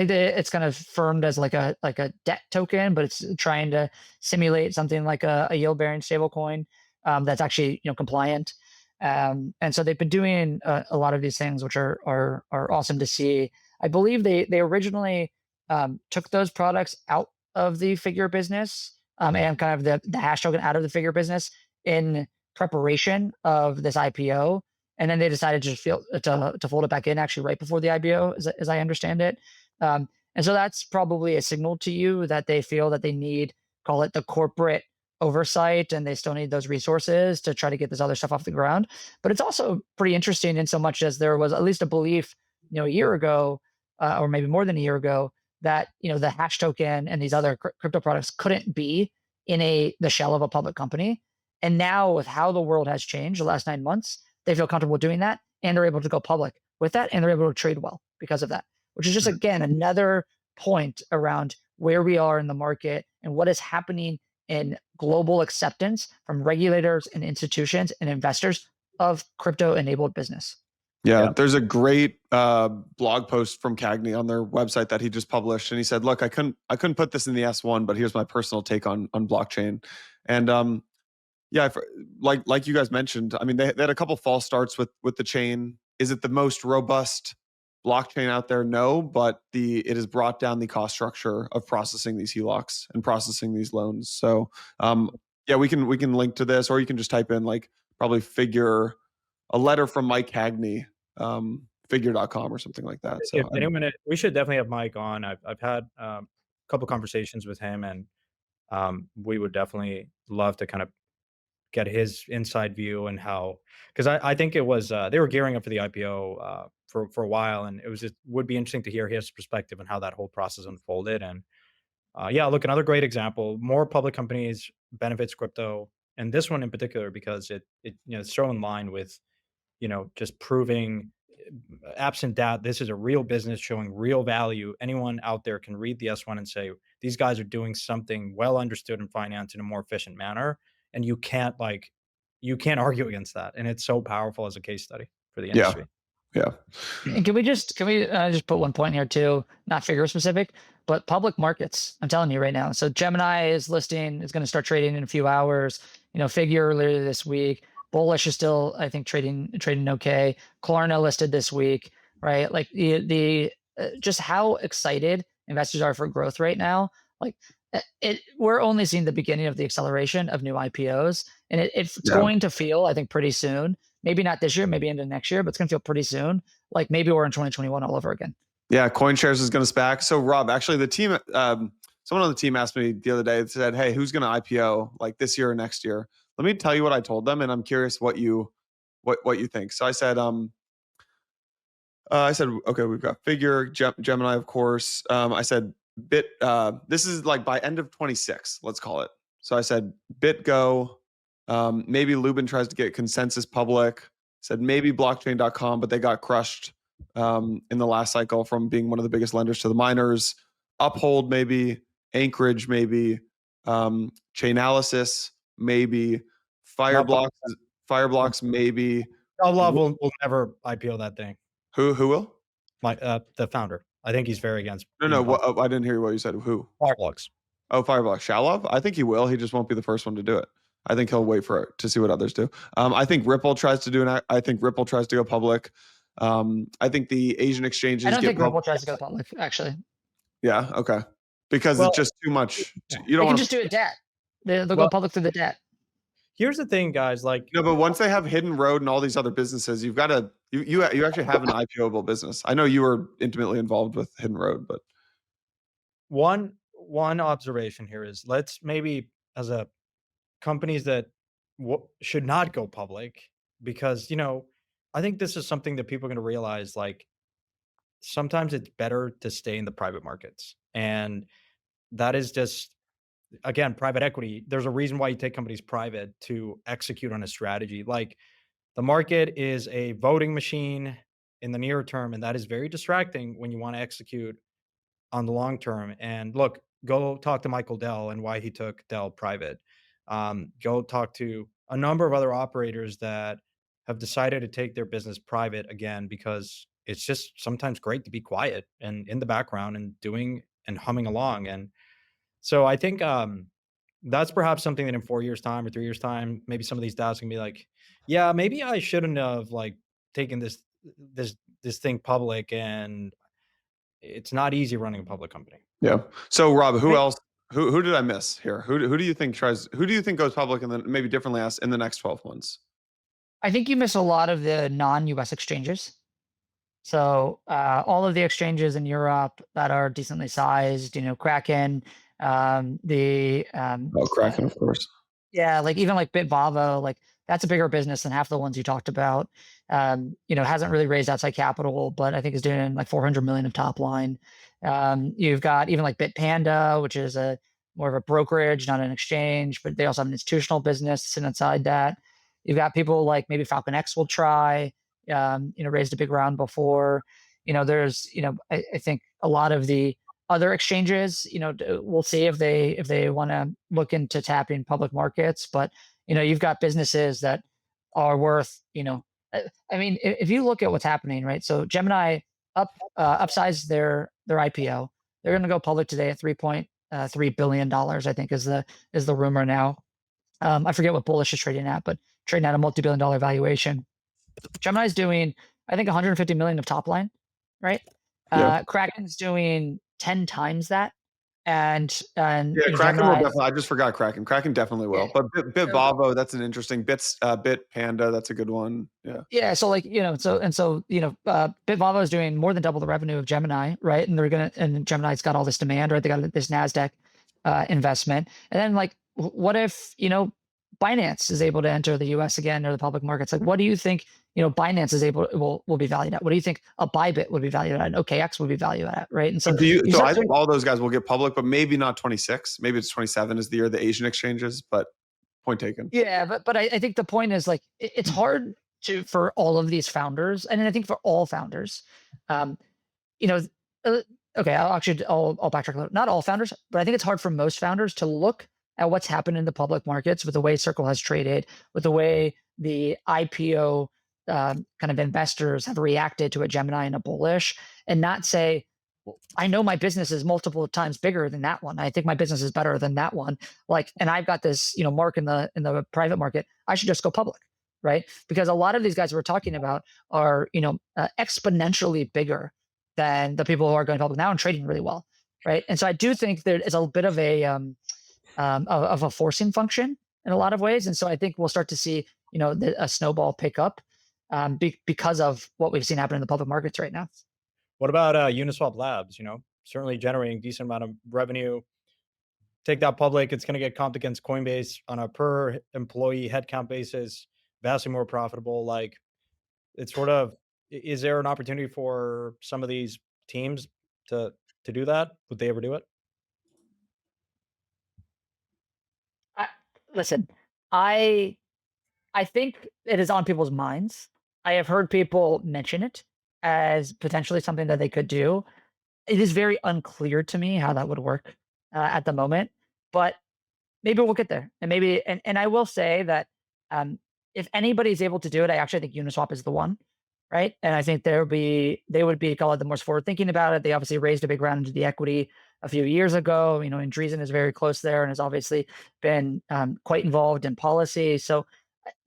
[SPEAKER 2] that it's kind of firmed as like a debt token, but it's trying to simulate something like a yield bearing stablecoin that's actually compliant. And so they've been doing a lot of these things, which are awesome to see. I believe they originally took those products out of the Figure business and kind of the hash token out of the Figure business in preparation of this IPO. And then they decided to fold it back in actually right before the IPO, as I understand it. And so that's probably a signal to you that they feel that they need, call it the corporate oversight, and they still need those resources to try to get this other stuff off the ground. But it's also pretty interesting in so much as there was at least a belief, a year ago, or maybe more than a year ago, that the hash token and these other crypto products couldn't be in the shell of a public company. And now with how the world has changed the last 9 months, they feel comfortable doing that, and they're able to go public with that, and they're able to trade well because of that, which is just, again, another point around where we are in the market and what is happening in global acceptance from regulators and institutions and investors of crypto-enabled business.
[SPEAKER 1] Yeah, there's a great blog post from Cagney on their website that he just published, and he said, "Look, I couldn't put this in the S1, but here's my personal take on blockchain." And yeah, like you guys mentioned, I mean, they had a couple false starts with the chain. Is it the most robust blockchain out there? No, but it has brought down the cost structure of processing these HELOCs and processing these loans. So yeah, we can link to this, or you can just type in probably Figure, a letter from Mike Cagney, figure.com or something like that. So
[SPEAKER 3] we should definitely have Mike on. I've had a couple conversations with him, and we would definitely love to kind of get his inside view and how, because I think it was they were gearing up for the IPO for a while, and would be interesting to hear his perspective on how that whole process unfolded. And yeah, look, another great example, more public companies benefits crypto, and this one in particular because it's so in line with just proving, absent doubt, this is a real business showing real value. Anyone out there can read the S1 and say these guys are doing something well understood in finance in a more efficient manner, and you can't argue against that. And it's so powerful as a case study for the industry.
[SPEAKER 1] Yeah.
[SPEAKER 2] And can we just put one point here too, not Figure specific, but public markets? I'm telling you right now. So Gemini is going to start trading in a few hours. Figure earlier this week. Bullish is still, I think, trading okay. Klarna listed this week, right? Like the just how excited investors are for growth right now. Like we're only seeing the beginning of the acceleration of new IPOs, and it's going to feel, I think, pretty soon. Maybe not this year, maybe into next year, but it's going to feel pretty soon. Like maybe we're in 2021 all over again.
[SPEAKER 1] Yeah, CoinShares is going to SPAC. So Rob, actually, the team, someone on the team asked me the other day, said, "Hey, who's going to IPO like this year or next year?" Let me tell you what I told them, and I'm curious what you think. So I said, okay, we've got Figure, Gemini, of course. I said Bit. This is like by end of 26, let's call it. So I said BitGo. Maybe Lubin tries to get Consensus public. Said maybe blockchain.com, but they got crushed in the last cycle from being one of the biggest lenders to the miners. Uphold maybe, Anchorage maybe, Chainalysis maybe, Fireblocks maybe.
[SPEAKER 3] Love will never IPO that thing.
[SPEAKER 1] Who will?
[SPEAKER 3] The founder. I think he's very against.
[SPEAKER 1] No. I didn't hear what you said. Who?
[SPEAKER 3] Fireblocks.
[SPEAKER 1] Oh, Fireblocks. Shalov? I think he will. He just won't be the first one to do it. I think he'll wait to see what others do. I think Ripple tries to do I think Ripple tries to go public. I think the Asian exchanges.
[SPEAKER 2] I don't think Ripple tries to go public, actually.
[SPEAKER 1] Yeah. Okay. Because it's just too much. You don't
[SPEAKER 2] want to just do a debt. They'll go public through the debt.
[SPEAKER 3] Here's the thing, guys. Like,
[SPEAKER 1] no, but once they have Hidden Road and all these other businesses, you've got to you actually have an IPOable business. I know you were intimately involved with Hidden Road, but
[SPEAKER 3] one observation here is, let's maybe as a companies that should not go public, because I think this is something that people are going to realize. Like, sometimes it's better to stay in the private markets, and that is just, again, private equity. There's a reason why you take companies private, to execute on a strategy. Like, the market is a voting machine in the near term, and that is very distracting when you want to execute on the long term. And look, go talk to Michael Dell and why he took Dell private. Go talk to a number of other operators that have decided to take their business private, again, because it's just sometimes great to be quiet and in the background and doing and humming along. And so I think that's perhaps something that in 4 years' time or 3 years' time, maybe some of these DAOs can be like, yeah, maybe I shouldn't have taken this thing public, and it's not easy running a public company.
[SPEAKER 1] Yeah. So Rob, who else? Who did I miss here? Who do you think goes public, and then maybe differently asked, in the next 12 months?
[SPEAKER 2] I think you miss a lot of the non-US exchanges. So all of the exchanges in Europe that are decently sized, Kraken,
[SPEAKER 1] Kraken, of course.
[SPEAKER 2] Yeah, like even like Bitvavo, like that's a bigger business than half the ones you talked about. Hasn't really raised outside capital, but I think is doing like 400 million of top line. You've got even like Bitpanda, which is more of a brokerage, not an exchange, but they also have an institutional business sitting inside that. You've got people like maybe Falcon X will try, raised a big round before. There's, I think a lot of the other exchanges, we'll see if they want to look into tapping public markets. But, you've got businesses that are worth, if you look at what's happening, right? So Gemini upsized their IPO. They're going to go public today at $3.3 billion, I think is the rumor now. I forget what Bullish is trading at, but trading at a multi-billion-dollar valuation. Gemini's doing, I think, 150 million of top line, right? Yeah. Kraken's doing 10 times that. And
[SPEAKER 1] Kraken will definitely. I just forgot Kraken. Kraken definitely will. Yeah. But Bitvavo, that's an interesting. Bitpanda, that's a good one. Yeah.
[SPEAKER 2] Yeah. So Bitvavo is doing more than double the revenue of Gemini, right? And Gemini's got all this demand, right? They got this NASDAQ investment. And then what if Binance is able to enter the US again, or the public markets? Like, what do you think, Binance is will be valued at? What do you think a Bybit would be valued at? An OKX would be valued at, right? And so
[SPEAKER 1] I think all those guys will get public, but maybe not 26. Maybe it's 27 is the year of the Asian exchanges, but point taken.
[SPEAKER 2] Yeah. But I think the point is it's hard for all of these founders. And I think for all founders, okay, I'll backtrack a little. Not all founders, but I think it's hard for most founders to look at what's happened in the public markets with the way Circle has traded, with the way the IPO kind of investors have reacted to a Gemini and a Bullish, and not say, well, I know my business is multiple times bigger than that one. I think my business is better than that one. And I've got this, mark in the private market. I should just go public, right? Because a lot of these guys we're talking about are, exponentially bigger than the people who are going public now and trading really well, right? And so I do think there is a bit of a forcing function in a lot of ways, and so I think we'll start to see, a snowball pick up because of what we've seen happen in the public markets right now.
[SPEAKER 3] What about Uniswap Labs? Certainly generating decent amount of revenue. Take that public, it's going to get comped against Coinbase on a per employee headcount basis, vastly more profitable. Like, it's sort of, is there an opportunity for some of these teams to do that? Would they ever do it?
[SPEAKER 2] I, listen, I I think it is on people's minds. I have heard people mention it as potentially something that they could do. It is very unclear to me how that would work at the moment, but maybe we'll get there. And maybe, and I will say that um, if anybody's able to do it, I actually think Uniswap is the one, right? And I think they would be call it the most forward thinking about it. They obviously raised a big round into the equity a few years ago. Andreessen is very close there and has obviously been quite involved in policy. So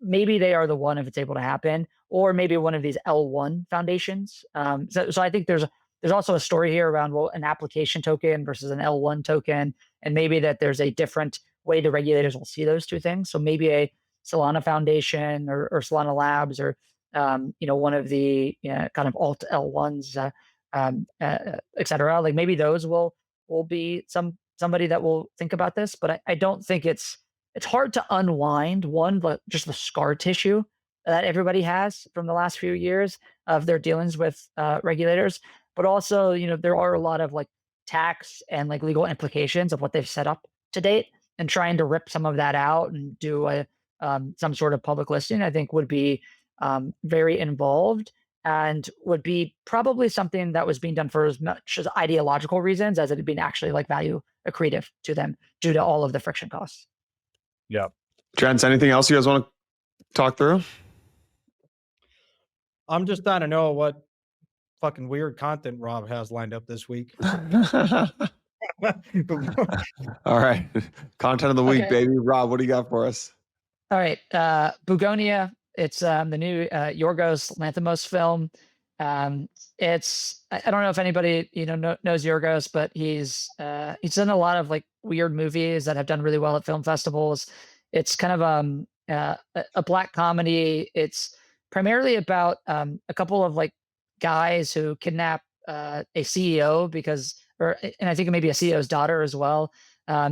[SPEAKER 2] maybe they are the one if it's able to happen, or maybe one of these L1 foundations. So I think there's also a story here around an application token versus an L1 token, and maybe that there's a different way the regulators will see those two things. So maybe a Solana Foundation or Solana Labs or one of the kind of alt L1s, et cetera. Like maybe those will be somebody that will think about this, but I don't think it's hard to unwind just the scar tissue that everybody has from the last few years of their dealings with regulators, but also there are a lot of like tax and like legal implications of what they've set up to date, and trying to rip some of that out and do some sort of public listing, I think would be very involved and would be probably something that was being done for as much as ideological reasons as it had been actually like value accretive to them due to all of the friction costs.
[SPEAKER 3] Yeah.
[SPEAKER 1] Gents, anything else you guys want to talk through?
[SPEAKER 3] I'm just trying to know what fucking weird content Rob has lined up this week.
[SPEAKER 1] All right. Content of the week, baby. Rob, what do you got for us?
[SPEAKER 2] All right. Bugonia. It's the new Yorgos Lanthimos film. It's I don't know if anybody knows Yorgos, but he's done a lot of like weird movies that have done really well at film festivals. It's kind of a black comedy. It's primarily about a couple of like guys who kidnap a CEO and I think maybe a CEO's daughter as well,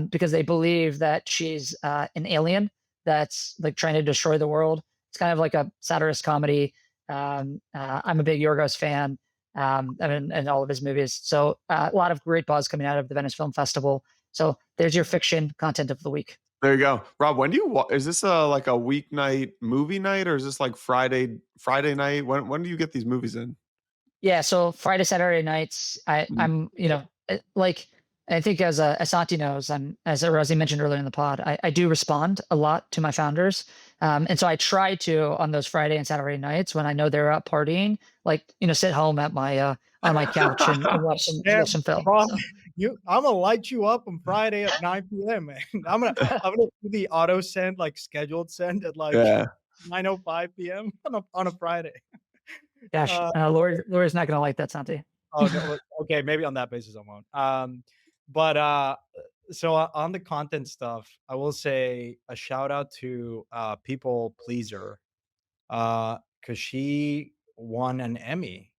[SPEAKER 2] because they believe that she's an alien that's like trying to destroy the world. It's kind of like a satirist comedy. I'm a big Yorgos fan, and all of his movies. So a lot of great buzz coming out of the Venice Film Festival. So there's your fiction content of the week.
[SPEAKER 1] There you go. Rob, when do you is this like a weeknight movie night, or is this like Friday night? When do you get these movies in?
[SPEAKER 2] Yeah, so Friday, Saturday nights, I'm like I think as Santi knows, as he mentioned earlier in the pod, I do respond a lot to my founders, and so I try to on those Friday and Saturday nights when I know they're out partying, like sit home at my on my couch and watch some film.
[SPEAKER 3] Rob, I'm gonna light you up on Friday at 9 p.m. man. I'm gonna do the auto send, like scheduled send at like 9:05 p.m. on a Friday.
[SPEAKER 2] Gosh, Laura's not gonna like that, Santi.
[SPEAKER 3] Oh no, okay, maybe on that basis I won't. But so on the content stuff, I will say a shout out to People Pleaser, because she won an Emmy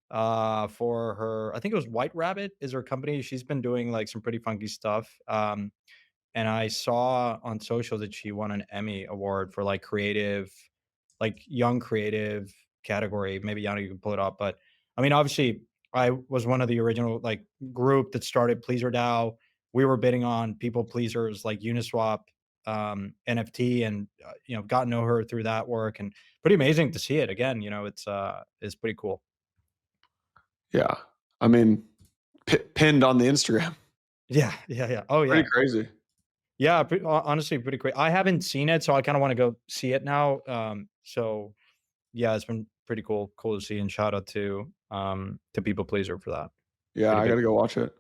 [SPEAKER 3] for her, I think it was White Rabbit is her company. She's been doing like some pretty funky stuff. And I saw on social that she won an Emmy award for like creative, like young creative category. Maybe Yana, you can pull it up. But I mean, obviously I was one of the original like group that started Pleaser DAO. We were bidding on people pleasers like Uniswap, NFT, and got to know her through that work, and pretty amazing to see it again. It's pretty cool.
[SPEAKER 1] Yeah, I mean, pinned on the Instagram.
[SPEAKER 3] Yeah. Oh yeah,
[SPEAKER 1] pretty crazy.
[SPEAKER 3] Yeah, honestly, pretty great. I haven't seen it, so I kind of want to go see it now. So yeah, it's been pretty cool to see, and shout out to People Pleaser for that.
[SPEAKER 1] Yeah, I gotta go watch it.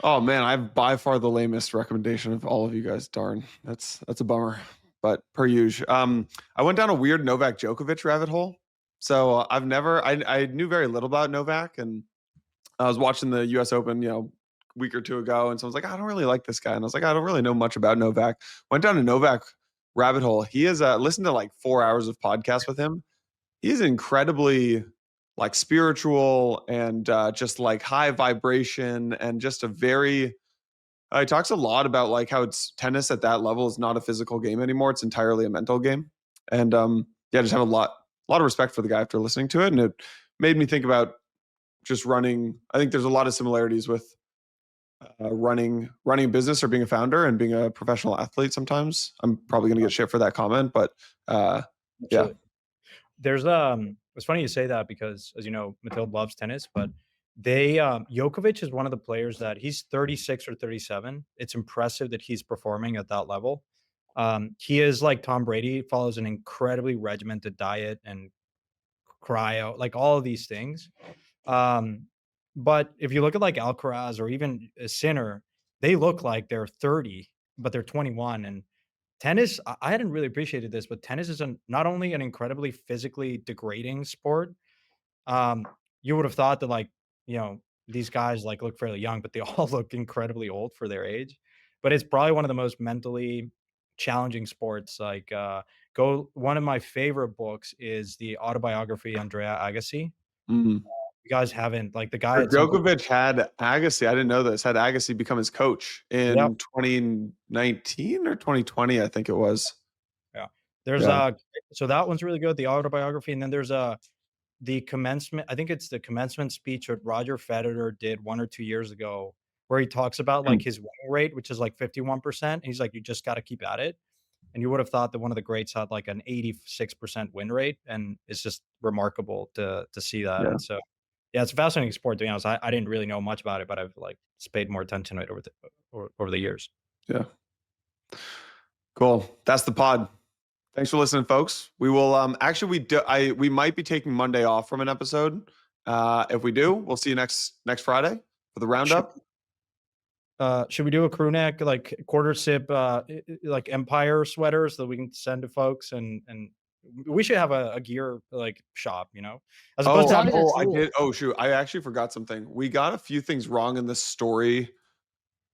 [SPEAKER 1] Oh man, I have by far the lamest recommendation of all of you guys. Darn, that's a bummer. but per usual. I went down a weird Novak Djokovic rabbit hole. So I knew very little about Novak, and I was watching the US Open, week or two ago, and so I was like, I don't really like this guy, and I was like, I don't really know much about Novak. Went down a Novak rabbit hole. He is listened to like 4 hours of podcast with him. He's incredibly like spiritual and just like high vibration, and just a very he talks a lot about like how it's tennis at that level is not a physical game anymore. It's entirely a mental game. And just have a lot of respect for the guy after listening to it. And it made me think about just running. I think there's a lot of similarities with running a business or being a founder and being a professional athlete sometimes. I'm probably going to get shit for that comment, but yeah.
[SPEAKER 3] There's it's funny you say that because, as you know, Mathilde loves tennis, but Djokovic is one of the players that he's 36 or 37. It's impressive that he's performing at that level. He is like Tom Brady, follows an incredibly regimented diet and cryo, like all of these things. But if you look at like Alcaraz or even Sinner, they look like they're 30, but they're 21. And tennis, I hadn't really appreciated this, but tennis is not only an incredibly physically degrading sport. You would have thought that like, these guys like look fairly young, but they all look incredibly old for their age. But it's probably one of the most mentally challenging sports. Like, one of my favorite books is the autobiography Andrea Agassi.
[SPEAKER 1] Mhm.
[SPEAKER 3] You guys haven't, like, the guy at
[SPEAKER 1] Djokovic had Agassi. I didn't know this. Had Agassi become his coach in
[SPEAKER 3] Yep.
[SPEAKER 1] 2019 or 2020, I think it was.
[SPEAKER 3] Yeah. There's so that one's really good, the autobiography, and then there's the commencement. I think it's the commencement speech that Roger Federer did 1 or 2 years ago, where he talks about like his winning rate, which is like 51%. He's like, you just got to keep at it. And you would have thought that one of the greats had like an 86% win rate, and it's just remarkable to see that.
[SPEAKER 1] Yeah.
[SPEAKER 3] And so, yeah, it's a fascinating sport. To be honest, I didn't really know much about it, but I've like paid more attention to it over the years.
[SPEAKER 1] Yeah. Cool. That's the pod. Thanks for listening, folks. We will actually we might be taking Monday off from an episode. If we do, we'll see you next Friday for the roundup.
[SPEAKER 3] Should we do a crew neck, like quarter sip, like Empire sweaters that we can send to folks, and we should have a gear like shop, as opposed to having.
[SPEAKER 1] I did. Oh shoot, I actually forgot something. We got a few things wrong in the story.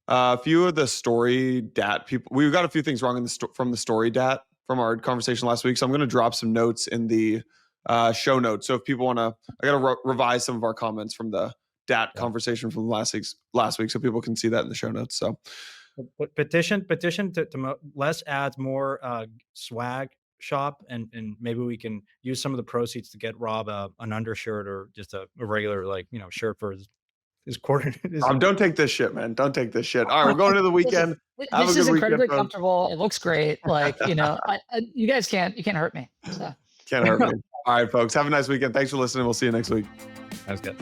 [SPEAKER 1] A few of the story dat people. We got a few things wrong in from the story dat from our conversation last week. So I'm going to drop some notes in the show notes. So if people want to, I got to revise some of our comments from the DAT conversation from last week, so people can see that in the show notes. So
[SPEAKER 3] petition to less ads, more swag shop, and maybe we can use some of the proceeds to get Rob an undershirt or just a regular shirt for his quarter.
[SPEAKER 2] Don't
[SPEAKER 1] take this shit, man. Don't take this shit. All right, we're going to the weekend.
[SPEAKER 2] This is incredibly comfortable. It looks great. Like, you guys can't hurt me. So.
[SPEAKER 1] Can't hurt me. All right, folks. Have a nice weekend. Thanks for listening. We'll see you next week.
[SPEAKER 3] That's good.